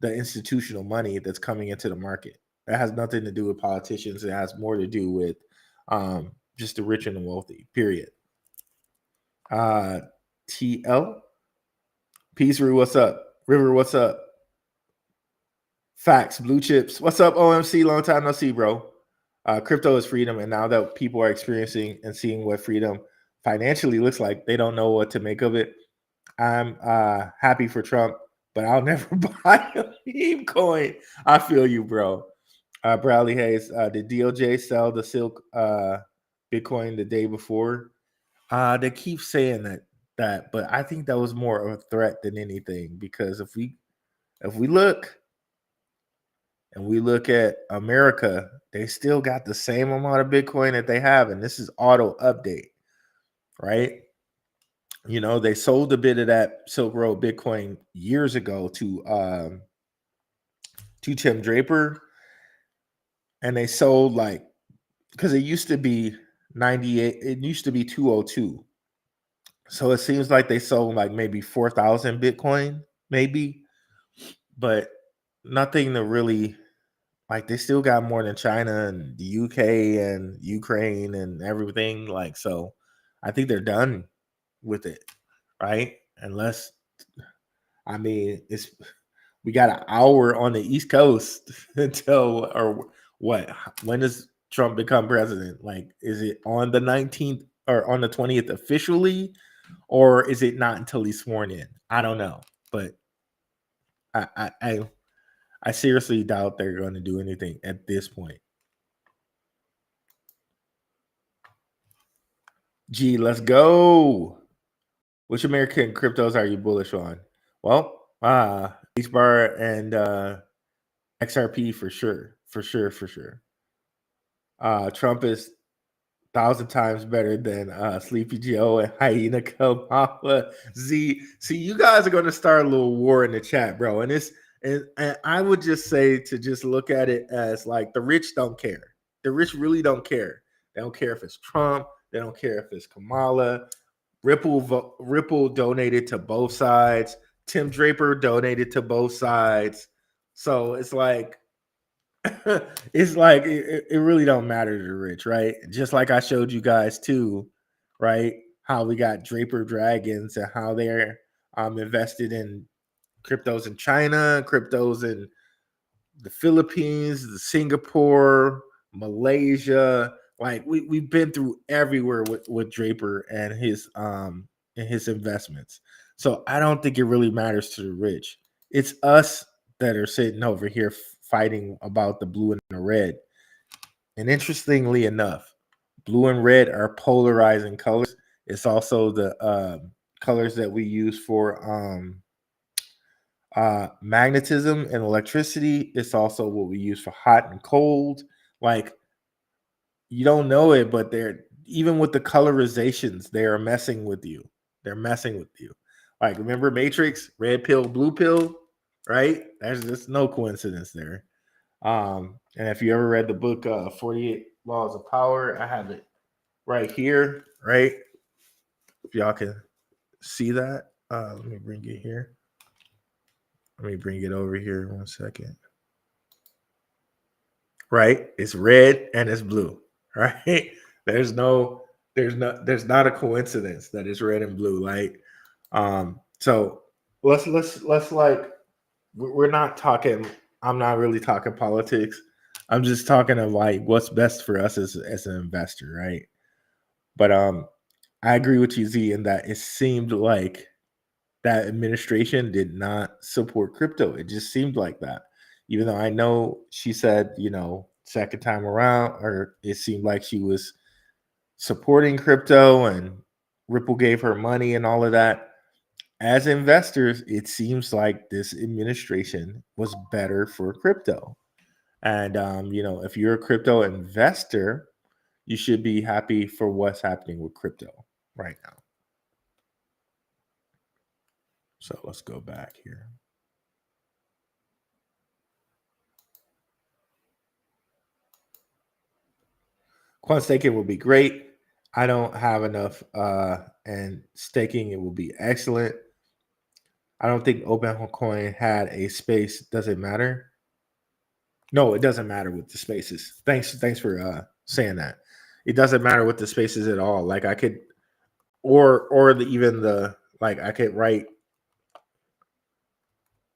institutional money that's coming into the market. That has nothing to do with politicians. It has more to do with just the rich and the wealthy. Period. TL Peace, what's up? River, what's up? Facts, blue chips. What's up, OMC? Long time no see, bro. Crypto is freedom, and now that people are experiencing and seeing what freedom financially looks like, they don't know what to make of it. I'm happy for Trump, but I'll never buy a meme coin. I feel you, bro. Bradley Hayes, did DOJ sell the Silk Bitcoin the day before? They keep saying that, but I think that was more of a threat than anything, because if we look and we look at America, they still got the same amount of Bitcoin that they have, and this is auto update, right? They sold a bit of that Silk Road Bitcoin years ago to Tim Draper, and they sold like, because it used to be 98, it used to be 202. So it seems like they sold like maybe 4,000 Bitcoin, maybe, but nothing to really, like, they still got more than China and the UK and Ukraine and everything. Like, so I think they're done with it, right? Unless, I mean, we got an hour on the East Coast until, or what? When does Trump become president? Like, is it on the 19th or on the 20th officially? Or is it not until he's sworn in? I don't know, but I seriously doubt they're going to do anything at this point. Gee, let's go. Which American cryptos are you bullish on? Well, Hbar and XRP for sure. Trump is 1,000 times better than Sleepy Joe and Hyena Kamala. Z. See, you guys are going to start a little war in the chat, bro. And I would just say to just look at it as like the rich don't care. The rich really don't care. They don't care if it's Trump. They don't care if it's Kamala. Ripple donated to both sides. Tim Draper donated to both sides. So it's like it really don't matter to the rich, right? Just like I showed you guys too, right? How we got Draper Dragons and how they're invested in cryptos in China, cryptos in the Philippines, the Singapore, Malaysia. Like we've been through everywhere with Draper and his investments. So I don't think it really matters to the rich. It's us that are sitting over here fighting about the blue and the red. And interestingly enough, blue and red are polarizing colors. It's also the colors that we use for magnetism and electricity. It's also what we use for hot and cold. Like, you don't know it, but they're, even with the colorizations, they are messing with you. They're messing with you. Like, remember Matrix, red pill, blue pill, right? There's just no coincidence there. And if you ever read the book 48 Laws of Power, I have it right here, right? If y'all can see that, let me bring it here. Let me bring it over here 1 second. Right? It's red and it's blue, right? There's not a coincidence that it's red and blue. Like, so let's like, we're not talking, I'm not really talking politics. I'm just talking of like what's best for us as an investor, right? But I agree with you, Z, in that it seemed like that administration did not support crypto. It just seemed like that. Even though I know she said, second time around, or it seemed like she was supporting crypto and Ripple gave her money and all of that. As investors, it seems like this administration was better for crypto. And, if you're a crypto investor, you should be happy for what's happening with crypto right now. So let's go back here. Quant staking will be great. I don't have enough, and staking it will be excellent. I don't think OpenCoin had a space. Does it matter? No, it doesn't matter with the spaces. Thanks for saying that. It doesn't matter with the spaces at all. Like I could, I could write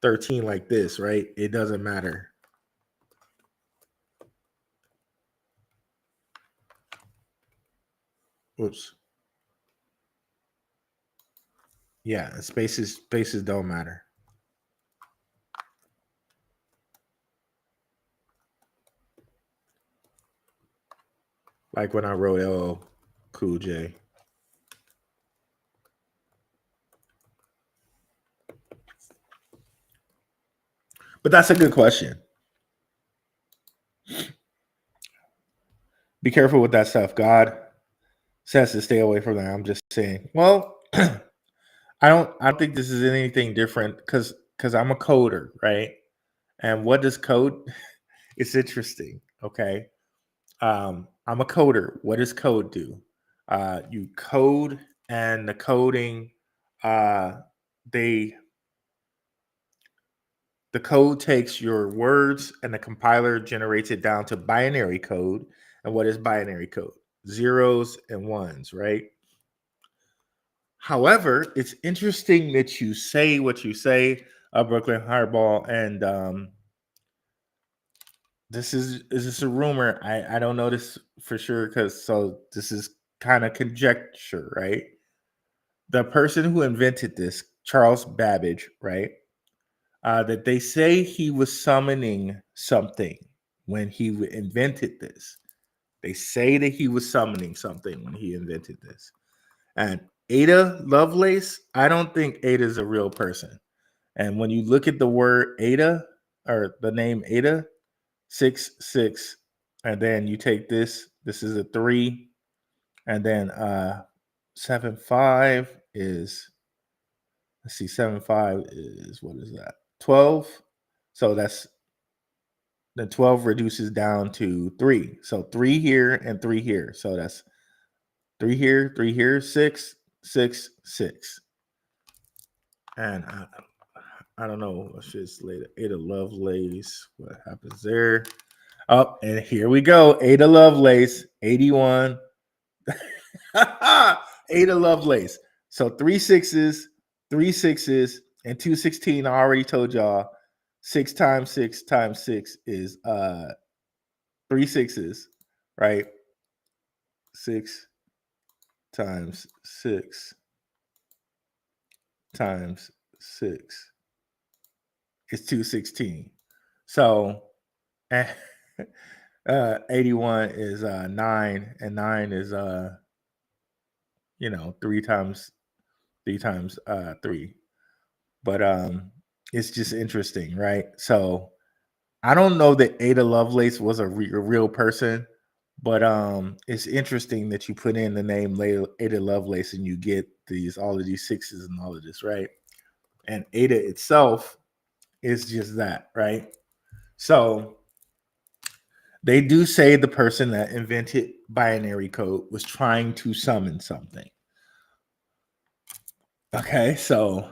13 like this, right? It doesn't matter. Oops. Yeah, spaces don't matter. Like when I wrote LL Cool J. But that's a good question. Be careful with that stuff. God says to stay away from that. I'm just saying. Well, I don't think this is anything different because I'm a coder, right? And what does code? It's interesting. Okay. I'm a coder. What does code do? You code, and the coding, the code takes your words and the compiler generates it down to binary code. And what is binary code? Zeros and ones, right? However, it's interesting that you say what you say, Brooklyn Hardball, and this is a rumor. I don't know this for sure because this is kind of conjecture, right? The person who invented this, Charles Babbage, right? That they say he was summoning something when he invented this. They say that he was summoning something when he invented this. And Ada Lovelace, I don't think Ada is a real person. And when you look at the word Ada or the name Ada, 66, and then you take this is a 3, And then 7.5 is, let's see, 7.5 is, what is that? 12. So that's, the 12 reduces down to 3. So 3 here and 3 here. So that's 3 here, 6, 6, 6. And I don't know. Let's just later. 8 of Lovelace. What happens there? Oh, and here we go. 8 of Lovelace, 81. 8 of Lovelace. So 3 6s, 3 6s, and 216. I already told y'all 6 times 6 times 6 is 3 6s, right? 6 times 6 times 6 is 216. So 81 is 9, and 9 is 3 times 3. But it's just interesting, right? So I don't know that Ada Lovelace was a real person, but it's interesting that you put in the name Ada Lovelace and you get all of these 6s and all of this, right? And Ada itself is just that, right? So they do say the person that invented binary code was trying to summon something. Okay, so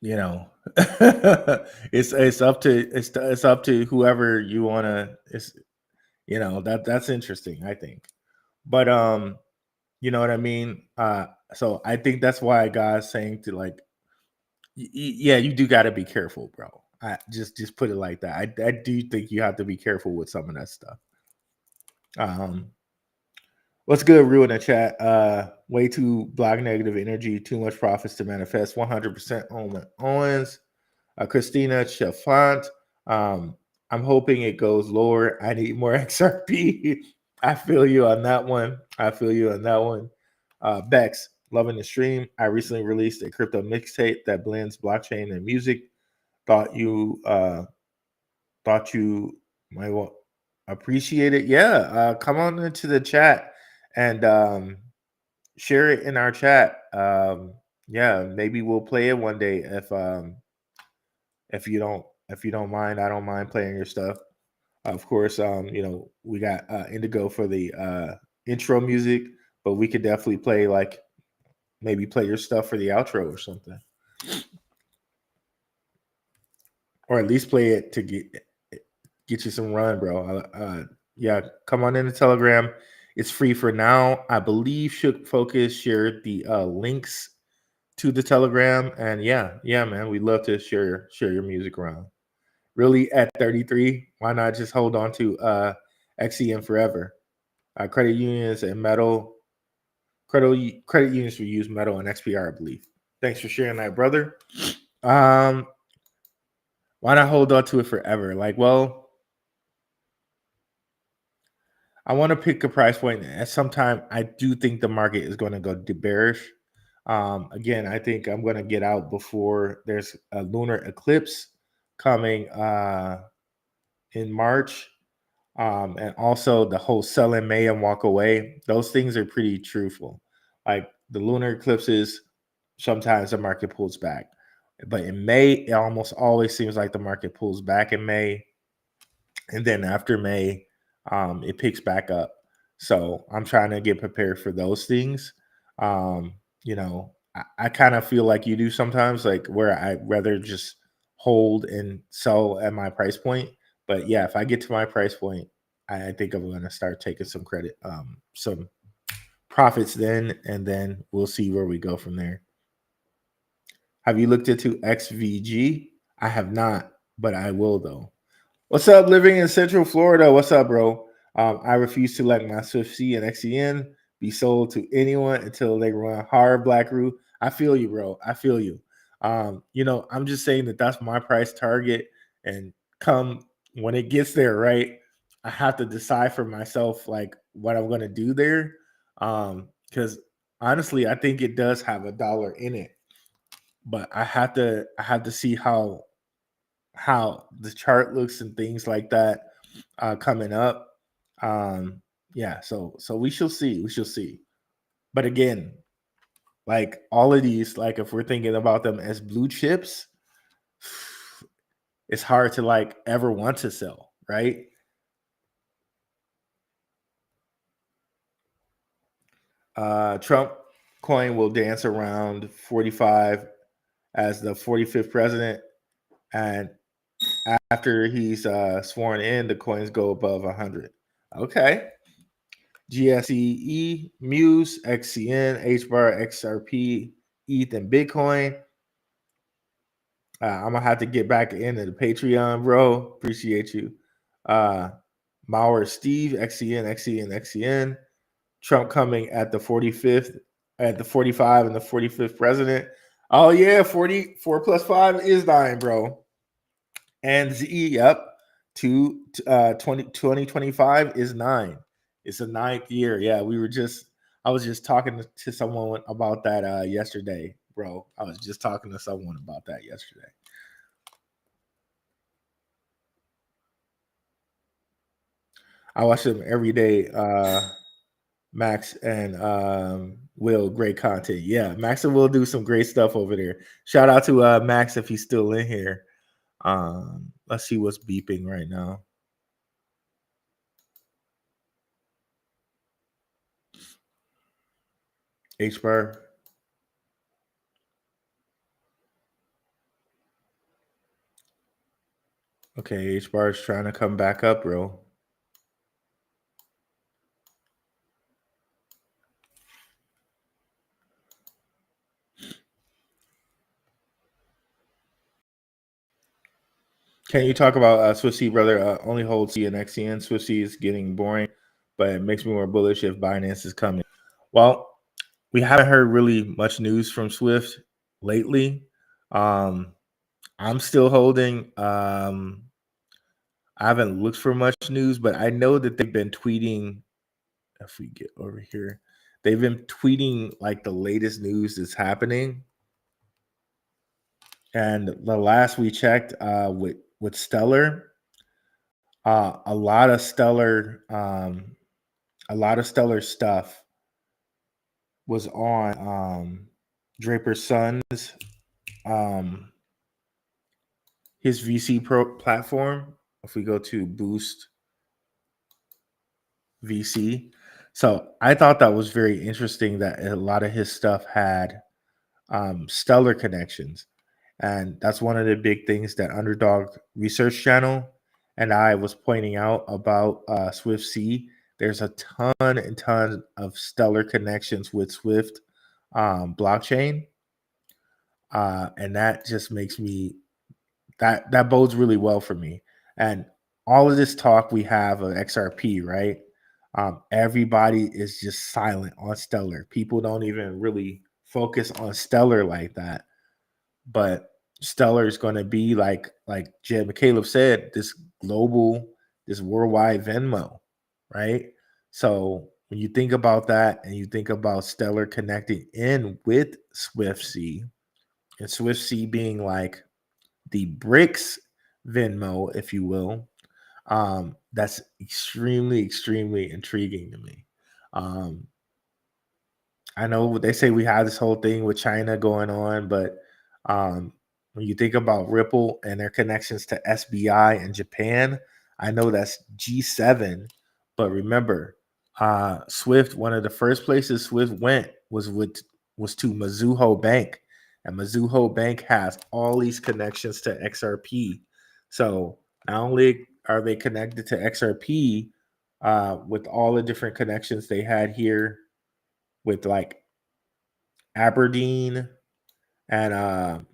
it's up to whoever you want to. It's that's interesting, I think. But you know what I mean. So I think that's why God's saying to, like, yeah, you do got to be careful, bro. I just put it like that. I do think you have to be careful with some of that stuff. What's good, Rue, in the chat? Way too block negative energy, too much profits to manifest. 100% Owens. Christina Chafant. I'm hoping it goes lower. I need more XRP. I feel you on that one. Bex, loving the stream. I recently released a crypto mixtape that blends blockchain and music. Thought you might want appreciate it. Yeah, come on into the chat and share it in our chat. Yeah, maybe we'll play it one day if you don't mind. I don't mind playing your stuff. Of course, we got Indigo for the intro music, but we could definitely play, like, maybe play your stuff for the outro or something, or at least play it to get you some run, bro. Yeah, come on in the Telegram. It's free for now. I believe Shook Focus shared the links to the Telegram, and yeah, man, we'd love to share your music around. Really, at 33, why not just hold on to XEM forever? Credit unions and metal. Credit unions will use metal and XPR, I believe. Thanks for sharing that, brother. Why not hold on to it forever? Like, well, I want to pick a price point. At some time, I do think the market is going to go bearish. Again, I think I'm going to get out before there's a lunar eclipse coming in March. And also the whole sell in May and walk away. Those things are pretty truthful. Like the lunar eclipses, sometimes the market pulls back. But in May, it almost always seems like the market pulls back in May. And then after May, it picks back up. So I'm trying to get prepared for those things. I kind of feel like you do sometimes, like where I'd rather just hold and sell at my price point. But yeah, if I get to my price point, I think I'm going to start taking some credit, some profits then, and then we'll see where we go from there. Have you looked into XVG? I have not, but I will though. What's up, living in Central Florida? What's up, bro? I refuse to let my SWFT and XEN be sold to anyone until they run hard Black Root. I feel you, bro. I feel you. I'm just saying that that's my price target, and come when it gets there, right? I have to decide for myself like what I'm going to do there, because honestly, I think it does have $1 in it, but I have to see how the chart looks and things like that coming up. yeah, so we shall see. We shall see. But again, like all of these, like if we're thinking about them as blue chips, it's hard to like ever want to sell, right? Trump coin will dance around 45 as the 45th president, and after he's sworn in, the coins go above 100. Okay. GSEE, Muse, XCN, HBAR, XRP, ETH, and Bitcoin. I'm gonna have to get back into the Patreon, bro. Appreciate you. Mauer Steve, XCN, XCN, XCN. Trump coming at the 45th, at the 45 and the 45th president. Oh yeah, 44 plus 5 is 9, bro. And Z, yep. 2025 is 9. It's the 9th year. Yeah, I was just talking to someone about that yesterday, bro. I was just talking to someone about that yesterday. I watch them every day. Max and Will, great content. Yeah, Max and Will do some great stuff over there. Shout out to Max if he's still in here. Let's see what's beeping right now. Hbar. Okay, Hbar is trying to come back up, bro. Can you talk about SWFT, brother? Only holds C and XCN. SWFT is getting boring, but it makes me more bullish if Binance is coming. Well, we haven't heard really much news from Swift lately. I'm still holding. I haven't looked for much news, but I know that they've been tweeting. If we get over here, they've been tweeting like the latest news that's happening. And the last we checked, with Stellar, a lot of Stellar stuff was on Draper's son's his VC platform. If we go to Boost VC, so I thought that was very interesting that a lot of his stuff had Stellar connections. And that's one of the big things that Underdog Research Channel and I was pointing out about Swift C. There's a ton and ton of stellar connections with Swift blockchain. And that just makes me, that bodes really well for me. And all of this talk we have of XRP, right? Everybody is just silent on Stellar. People don't even really focus on Stellar like that. But Stellar is going to be like Jed McCaleb said, this worldwide Venmo, right? So when you think about that and you think about Stellar connecting in with SwiftC, and SwiftC being like the BRICS Venmo, if you will, that's extremely, extremely intriguing to me. I know they say we have this whole thing with China going on, but when you think about Ripple and their connections to SBI and Japan, I know that's G7. But remember, Swift, one of the first places Swift went was to Mizuho Bank. And Mizuho Bank has all these connections to XRP. So not only are they connected to XRP with all the different connections they had here with like Aberdeen and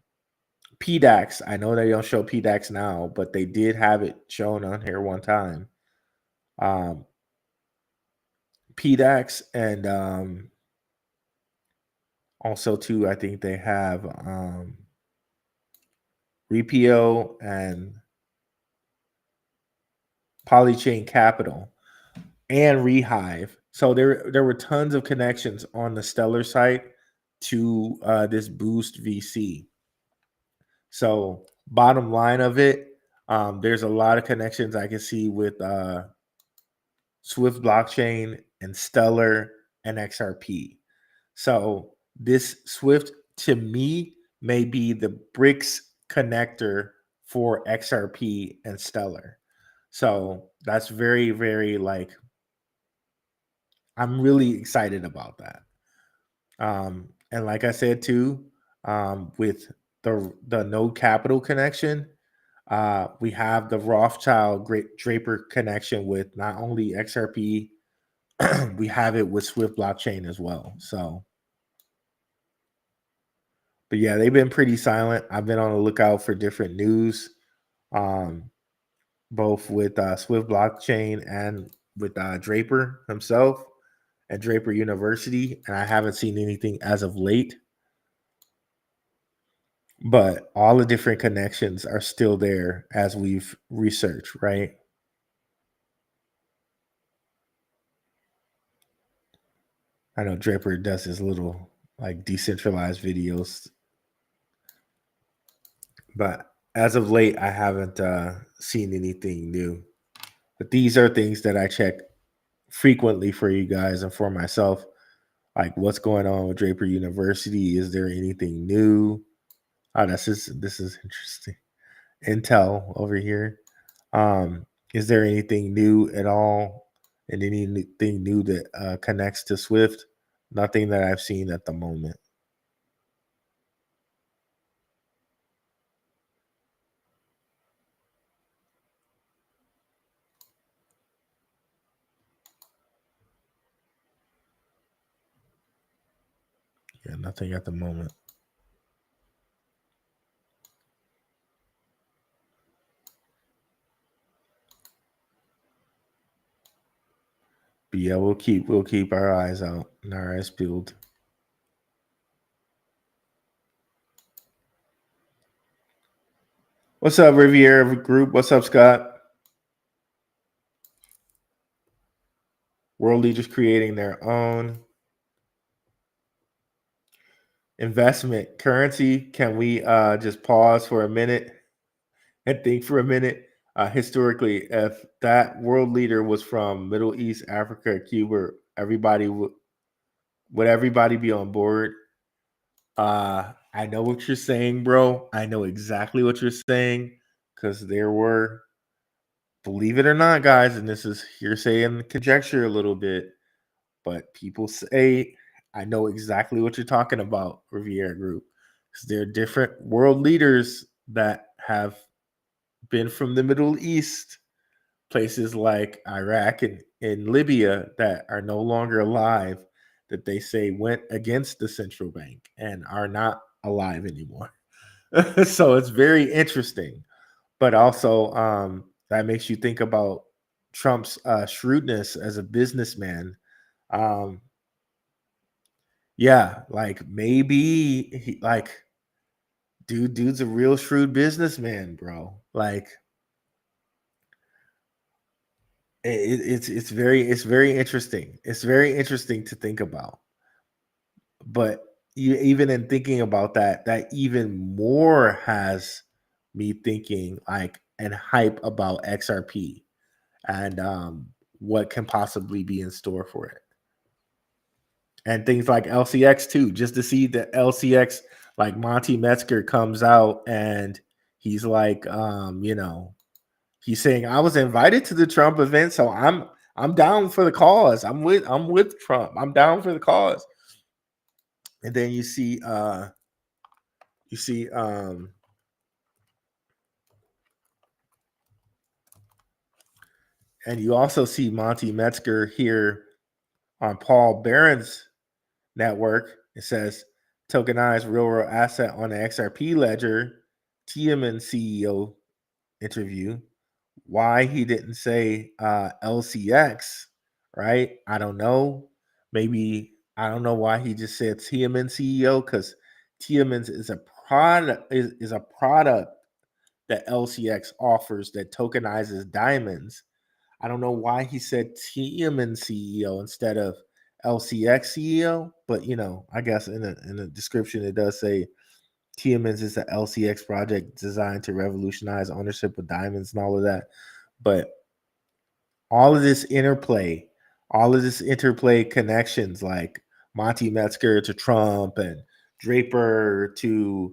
PDAX. I know they don't show PDAX now, but they did have it shown on here one time. PDAX and also too, I think they have Repio and Polychain Capital and Rehive. So there were tons of connections on the Stellar site to this Boost VC. So bottom line of it, there's a lot of connections I can see with Swift blockchain, and Stellar and XRP. So this Swift to me may be the BRICS connector for XRP and Stellar. So that's very, very like, I'm really excited about that. And like I said too, with the Node Capital connection, we have the Rothschild Draper connection with not only XRP, we have it with Swift blockchain as well. So, but yeah, they've been pretty silent. I've been on the lookout for different news, both with Swift blockchain and with Draper himself at Draper University, and I haven't seen anything as of late. But all the different connections are still there as we've researched, right? I know Draper does his little like decentralized videos, but as of late, I haven't seen anything new. But these are things that I check frequently for you guys and for myself. Like, what's going on with Draper University? Is there anything new? Oh, this is interesting. Intel over here. Is there anything new at all? And anything new that connects to Swift? Nothing that I've seen at the moment. Yeah, nothing at the moment. But yeah, we'll keep our eyes out and our eyes peeled. What's up, Riviera Group? What's up, Scott? World leaders creating their own investment currency. Can we just pause for a minute and think for a minute? Historically, if that world leader was from Middle East, Africa, Cuba, everybody would everybody be on board? I know what you're saying, bro. I know exactly what you're saying because there were, believe it or not, guys, and this is hearsay and conjecture a little bit, but people say I know exactly what you're talking about, Riviera Group, because there are different world leaders that have been from the Middle East, places like Iraq and Libya that are no longer alive, that they say went against the central bank and are not alive anymore. So it's very interesting, but also that makes you think about Trump's shrewdness as a businessman. Um, yeah, like maybe he, like dude's a real shrewd businessman, bro. Like it's very interesting. It's very interesting to think about. But even in thinking about that, that even more has me thinking like and hype about XRP and what can possibly be in store for it. And things like LCX too, just to see the LCX, like Monty Metzger comes out and he's like, he's saying I was invited to the Trump event, so I'm down for the cause. I'm with Trump. I'm down for the cause. And then you see and you also see Monty Metzger here on Paul Barron's network. It says tokenized real world asset on the XRP ledger. Tiemann CEO interview. Why he didn't say LCX, right? I don't know. Maybe I don't know why he just said Tiemann CEO, because Tiemann's is a product is a product that LCX offers that tokenizes diamonds. I don't know why he said Tiemann CEO instead of LCX CEO, but I guess in the description it does say Tiemann's is an LCX project designed to revolutionize ownership of diamonds and all of that. But all of this interplay, all of this interplay connections like Monty Metzger to Trump and Draper to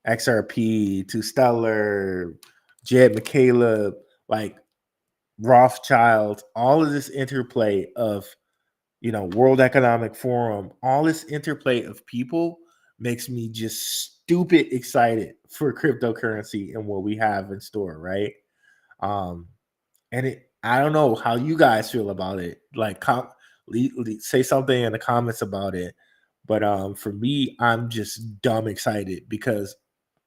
XRP to Stellar, Jed McCaleb, like Rothschild, all of this interplay of, World Economic Forum, all this interplay of people makes me just stupid excited for cryptocurrency and what we have in store, right? Um, and I don't know how you guys feel about it. Like, say something in the comments about it. But for me, I'm just dumb excited because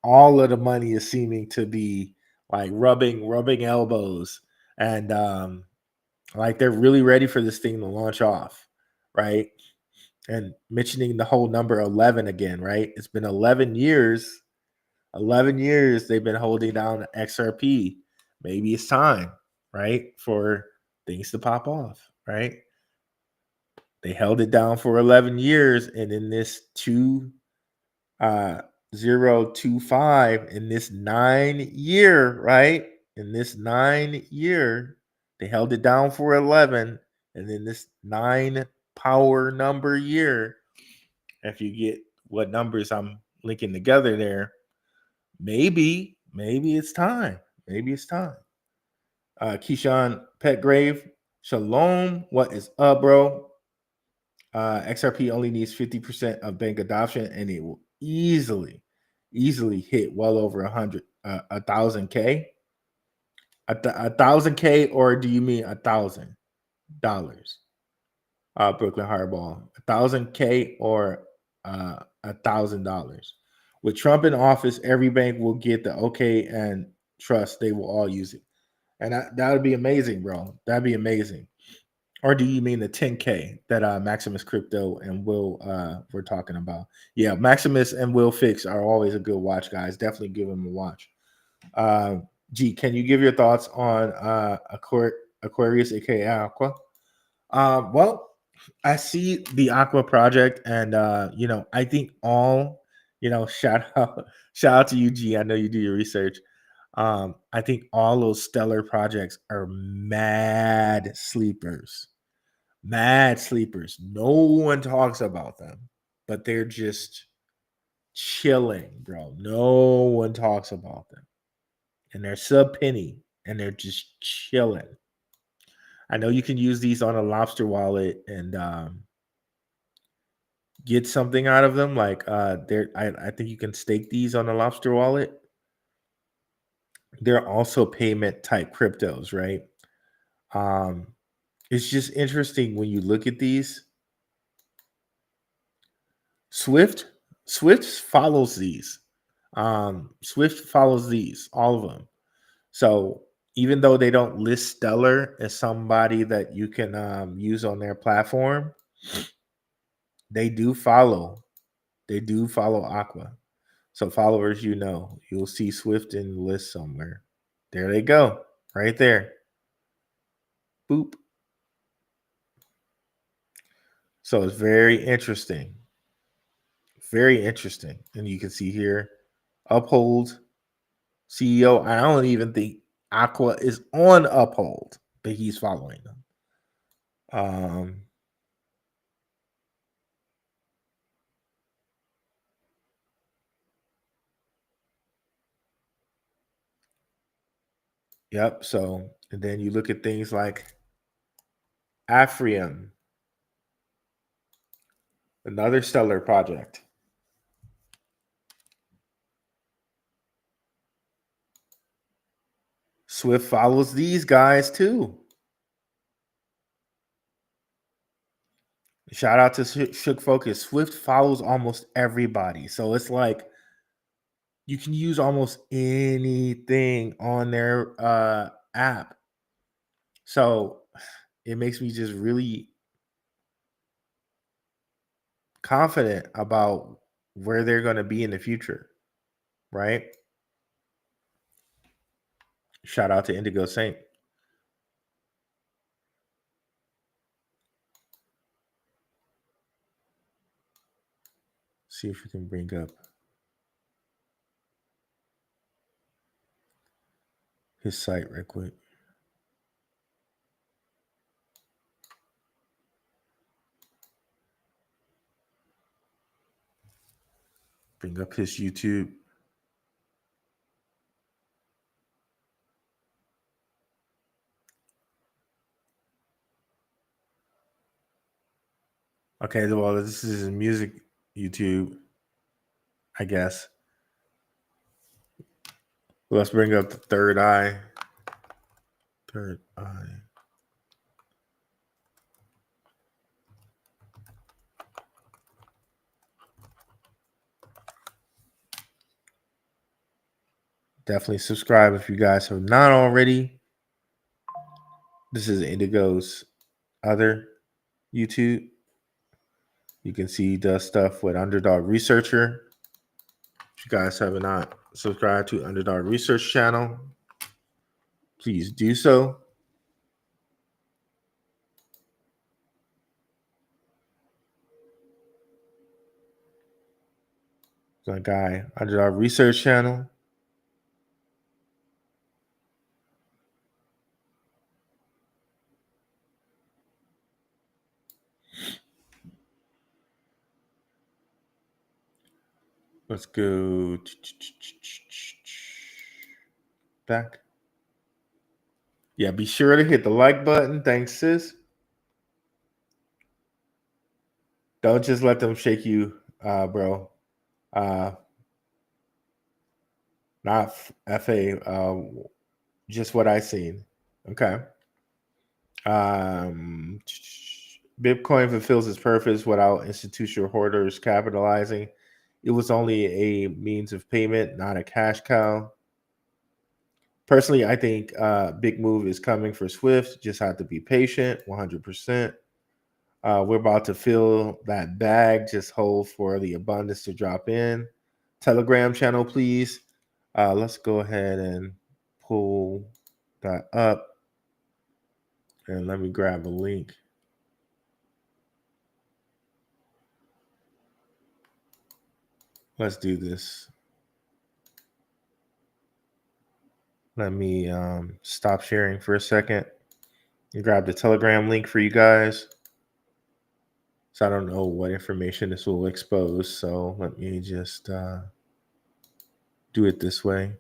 all of the money is seeming to be like rubbing elbows, and like they're really ready for this thing to launch off, right? And mentioning the whole number 11 again, right? It's been 11 years. 11 years they've been holding down XRP. Maybe it's time, right, for things to pop off, right? They held it down for 11 years, and in this 0.25, in this 9 year, right? In this 9 year, they held it down for 11, and in this 9 power number year, if you get what numbers I'm linking together there, maybe it's time. Maybe it's time. Keyshawn Petgrave, shalom. What is up, bro? XRP only needs 50% of bank adoption, and it will easily hit well over 1,000K. 1,000K, or do you mean $1,000? Brooklyn Hardball, 1,000K or $1,000. With Trump in office, every bank will get the okay and trust. They will all use it, and that would be amazing, bro. That'd be amazing. Or do you mean the 10K that Maximus Crypto and Will were talking about? Yeah, Maximus and Will Fix are always a good watch, guys. Definitely give them a watch. G, can you give your thoughts on Aquarius, aka Aqua? Well, I see the Aqua project, and I think all, shout out to you, G. I know you do your research. I think all those stellar projects are mad sleepers. Mad sleepers. No one talks about them, but they're just chilling, bro. No one talks about them. And they're sub penny, and they're just chilling. I know you can use these on a Lobster wallet and get something out of them. Like I think you can stake these on a Lobster wallet. They're also payment type cryptos, right? It's just interesting when you look at these. Swift follows these. Swift follows these, all of them. So even though they don't list Stellar as somebody that you can use on their platform, they do follow. They do follow Aqua. So followers, you'll see Swift in the list somewhere. There they go, right there. Boop. So it's very interesting. Very interesting. And you can see here, Uphold CEO. I don't even think Aqua is on Uphold, but he's following them. Yep. So, and then you look at things like Afrium, another stellar project. Swift follows these guys too. Shout out to Shook Focus. Swift follows almost everybody. So it's like you can use almost anything on their app. So it makes me just really confident about where they're going to be in the future, right? Shout out to Indigo Saint. See if we can bring up his site real quick. Bring up his YouTube. Okay, well, this is his music YouTube, I guess. Let's bring up the third eye. Third eye. Definitely subscribe if you guys have not already. This is Indigo's other YouTube. You can see he does stuff with Underdog Researcher. If you guys have not subscribed to Underdog Research channel, please do so. My guy, Underdog Research channel. Let's go back. Yeah, be sure to hit the like button. Thanks, sis. Don't just let them shake you, bro. Not FA. Just what I seen. Okay. Bitcoin fulfills its purpose without institutional hoarders capitalizing. It was only a means of payment, not a cash cow. Personally, I think big move is coming for Swift. Just have to be patient, 100%. We're about to fill that bag. Just hold for the abundance to drop in. Telegram channel, please. Let's go ahead and pull that up. And let me grab a link. Let's do this. Let me stop sharing for a second and grab the Telegram link for you guys. So I don't know what information this will expose. So let me just do it this way.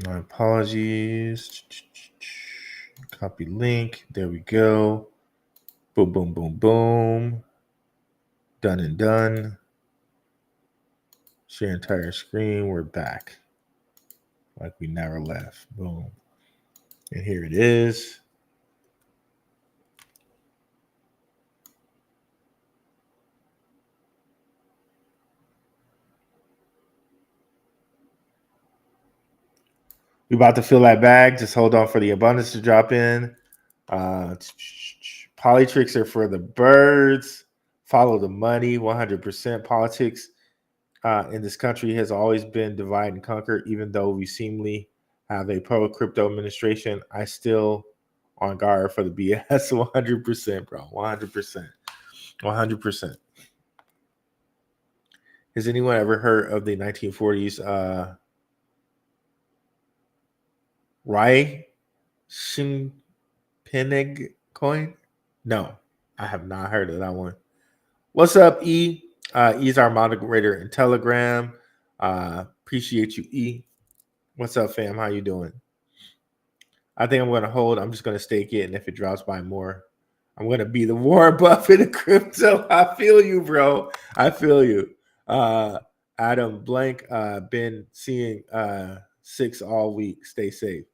My apologies. Copy link. There we go. Boom, boom, boom, boom. Done and done. Share entire screen. We're back. Like we never left. Boom. And here it is. We're about to fill that bag. Just hold on for the abundance to drop in. Politics are for the birds. Follow the money, 100%. Politics in this country has always been divide and conquer. Even though we seemingly have a pro-crypto administration, I still on guard for the BS, 100%, bro, 100%, 100%. Has anyone ever heard of the 1940s Rye Shimpenig coin? No, I have not heard of that one. What's up, E? E's our moderator in Telegram. Appreciate you, E. What's up, fam? How you doing? I think I'm going to hold. I'm just going to stake it, and if it drops by more, I'm going to be the Warren Buffett of crypto. I feel you, bro. I feel you. Adam Blank, been seeing 6 all week. Stay safe.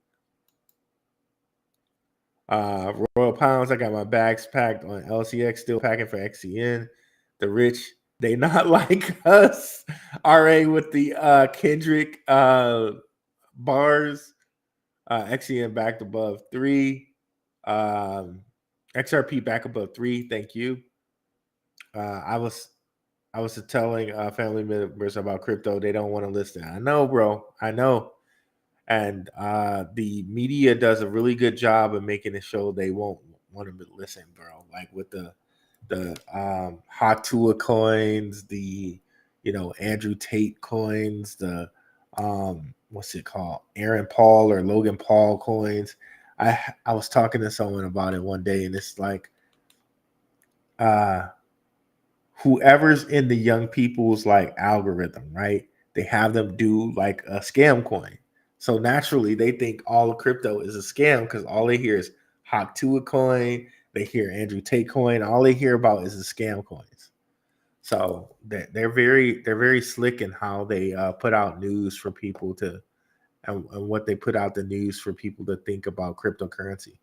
Royal Pounds, I got my bags packed on LCX, still packing for XCN. The rich, they not like us. RA with the Kendrick bars. XCN back above 3. XRP back above 3. Thank you. I was telling family members about crypto. They don't want to listen. I know, bro. I know. And the media does a really good job of making it show they won't want to listen, bro. Like with the Hatua coins, the Andrew Tate coins, the what's it called, Aaron Paul or Logan Paul coins. I was talking to someone about it one day, and it's like whoever's in the young people's like algorithm, right? They have them do like a scam coin. So naturally they think all of crypto is a scam because all they hear is Hawk Tua coin, they hear Andrew Tate coin, all they hear about is the scam coins. So they're very slick in how they put out news for people to and what they put out the news for people to think about cryptocurrency.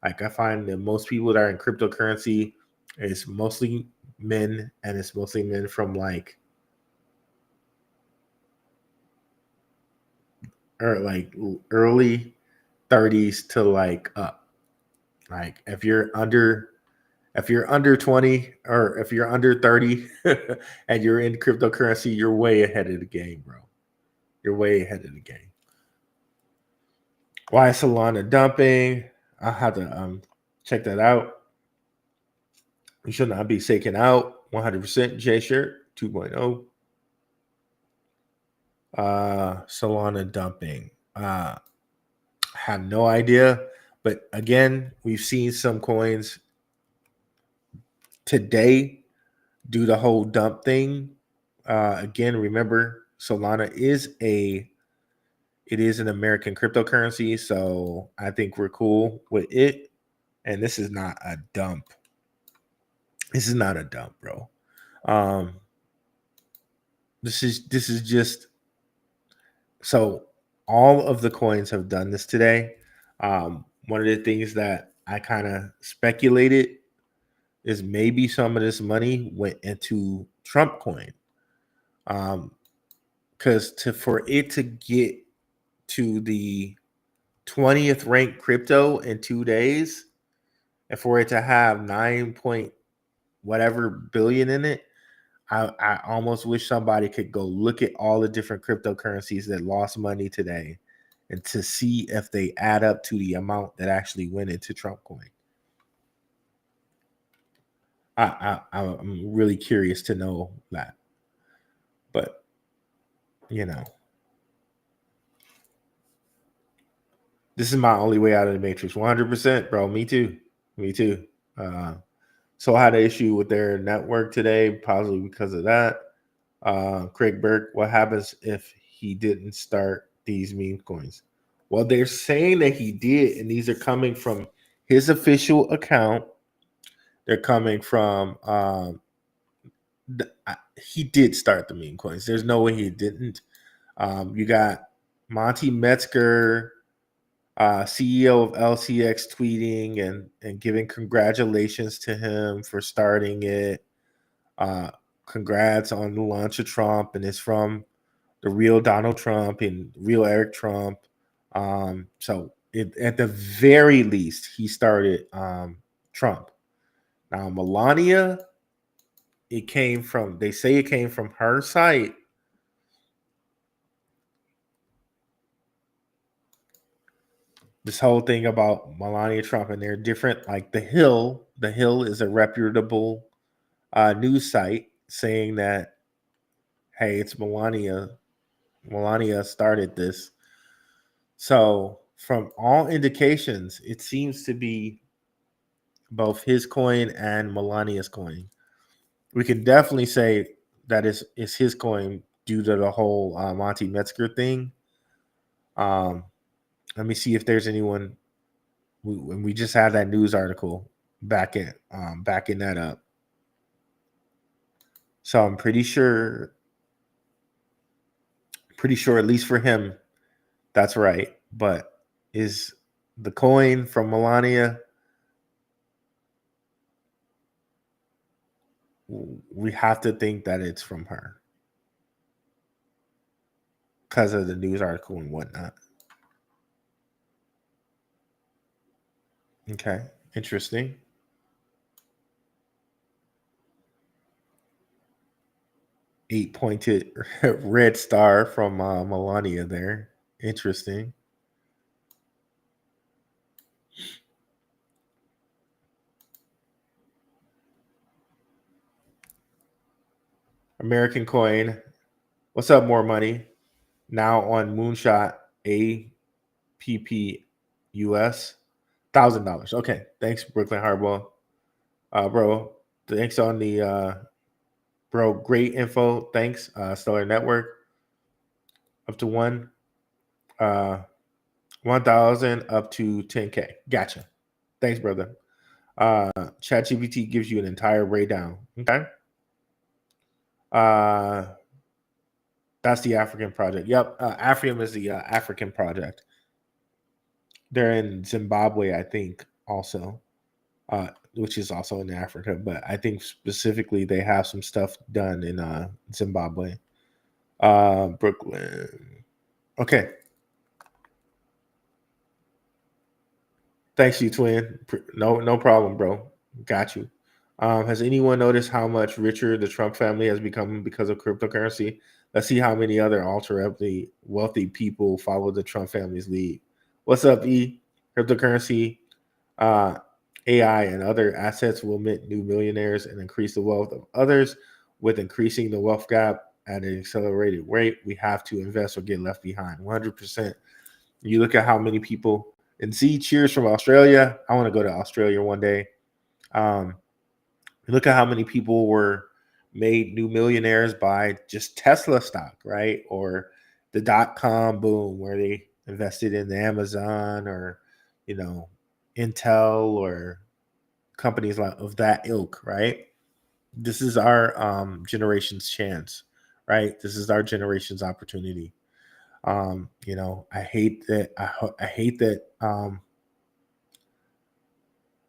Like I find that most people that are in cryptocurrency is mostly men, and it's mostly men from like early 30s to like up. Like if you're under 20 or if you're under 30 and you're in cryptocurrency, you're way ahead of the game, bro. You're way ahead of the game. Why is Solana dumping? I'll have to check that out. You should not be shaken out. 100% J shirt 2.0. Solana dumping. Have no idea. But again, we've seen some coins today do the whole dump thing. Again, remember Solana is an American cryptocurrency, so I think we're cool with it. And this is not a dump. This is not a dump, bro. This is just so all of the coins have done this today. One of the things that I kind of speculated is maybe some of this money went into Trump coin. Because for it to get to the 20th ranked crypto in 2 days, and for it to have 9 point whatever billion in it, I almost wish somebody could go look at all the different cryptocurrencies that lost money today and to see if they add up to the amount that actually went into Trump coin. I'm really curious to know that. But, this is my only way out of the matrix. 100%, bro. Me too. So I had an issue with their network today, possibly because of that. Craig Burke, what happens if he didn't start these meme coins? Well, they're saying that he did, and these are coming from his official account. They're coming from he did start the meme coins. There's no way he didn't. You got Monty Metzger, CEO of LCX, tweeting and giving congratulations to him for starting it. Congrats on the launch of Trump, and it's from the real Donald Trump and real Eric Trump. So at the very least, he started Trump. Now Melania, they say it came from her site. This whole thing about Melania Trump, and they're different. Like the Hill is a reputable news site saying that, hey, it's Melania. Melania started this. So from all indications, it seems to be both his coin and Melania's coin. We can definitely say that is his coin due to the whole Monty Metzger thing. Let me see if there's anyone. We just had that news article backing that up. So I'm pretty sure at least for him, that's right. But is the coin from Melania? We have to think that it's from her because of the news article and whatnot. Okay, interesting. Eight-pointed red star from Melania there. Interesting. American coin. What's up, more money? Now on Moonshot APPUS. $1,000. Okay. Thanks, Brooklyn Hardball. Bro, Thanks on the bro. Great info. Thanks. Stellar Network up to 1,000 up to 10K. Gotcha. Thanks, brother. ChatGPT gives you an entire breakdown. Okay. That's the African project. Yep. Afrium is the African project. They're in Zimbabwe, I think, also, which is also in Africa. But I think specifically they have some stuff done in Zimbabwe. Brooklyn. Okay. Thanks, you twin. No problem, bro. Got you. Has anyone noticed how much richer the Trump family has become because of cryptocurrency? Let's see how many other ultra wealthy people follow the Trump family's lead. What's up, E? Cryptocurrency, AI, and other assets will mint new millionaires and increase the wealth of others. With increasing the wealth gap at an accelerated rate, we have to invest or get left behind. 100%. You look at how many people, and Z, cheers from Australia. I want to go to Australia one day. Look at how many people were made new millionaires by just Tesla stock, right? Or the .com boom where they invested in the Amazon or, Intel or companies of that ilk, right? This is our generation's chance, right? This is our generation's opportunity. I hate that. I hate that.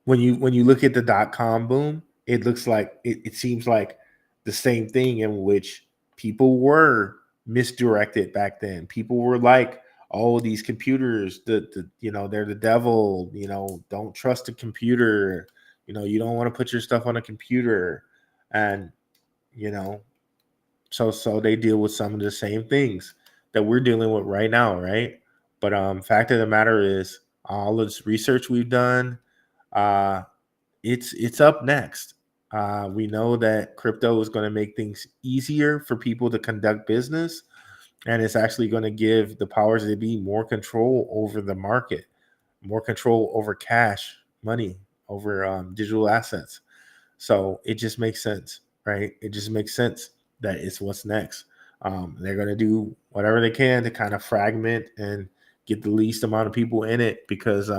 When you look at the .com boom, it looks like it seems like the same thing in which people were misdirected back then. People were like, "Oh, these computers, they're the devil. Don't trust a computer. You don't want to put your stuff on a computer," and so they deal with some of the same things that we're dealing with right now, right? But fact of the matter is, all this research we've done, it's up next. We know that crypto is going to make things easier for people to conduct business, and it's actually going to give the powers that be more control over the market, more control over cash, money, over digital assets. So it just makes sense, right? It just makes sense that it's what's next. They're going to do whatever they can to kind of fragment and get the least amount of people in it because,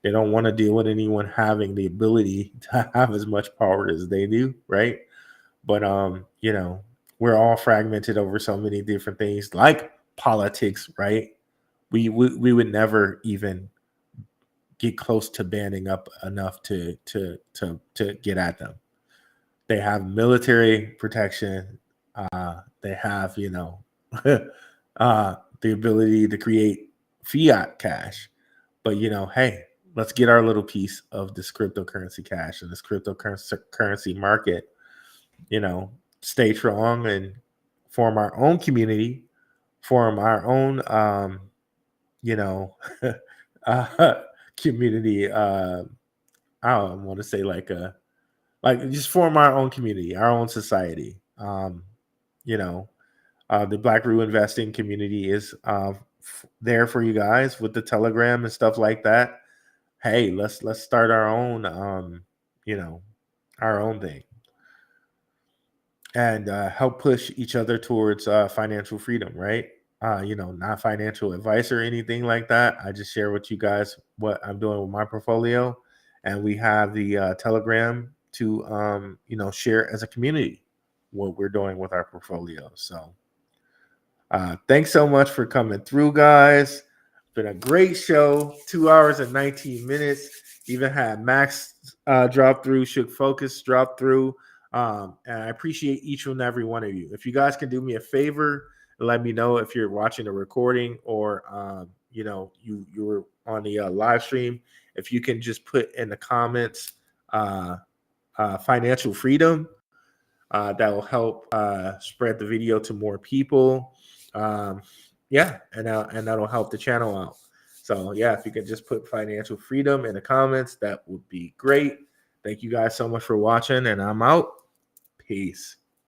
they don't want to deal with anyone having the ability to have as much power as they do, right? But we're all fragmented over so many different things, like politics, right? We would never even get close to banding up enough to get at them. They have military protection. They have the ability to create fiat cash. But hey, let's get our little piece of this cryptocurrency cash and this cryptocurrency market, stay strong and form our own community, form our own, community. I don't want to say like just form our own community, our own society. The Black Rue investing community is there for you guys with the Telegram and stuff like that. Hey, let's start our own, our own thing, and help push each other towards financial freedom, right? Not financial advice or anything like that. I just share with you guys what I'm doing with my portfolio, and we have the Telegram to, share as a community what we're doing with our portfolio. So, thanks so much for coming through, guys. Been a great show, 2 hours and 19 minutes. Even had Max drop through, Shook Focus drop through. And I appreciate each and every one of you. If you guys can do me a favor, let me know if you're watching a recording or you were on the live stream. If you can just put in the comments financial freedom, that will help spread the video to more people. And that'll help the channel out. So if you could just put financial freedom in the comments, that would be great. Thank you guys so much for watching, and I'm out. Peace.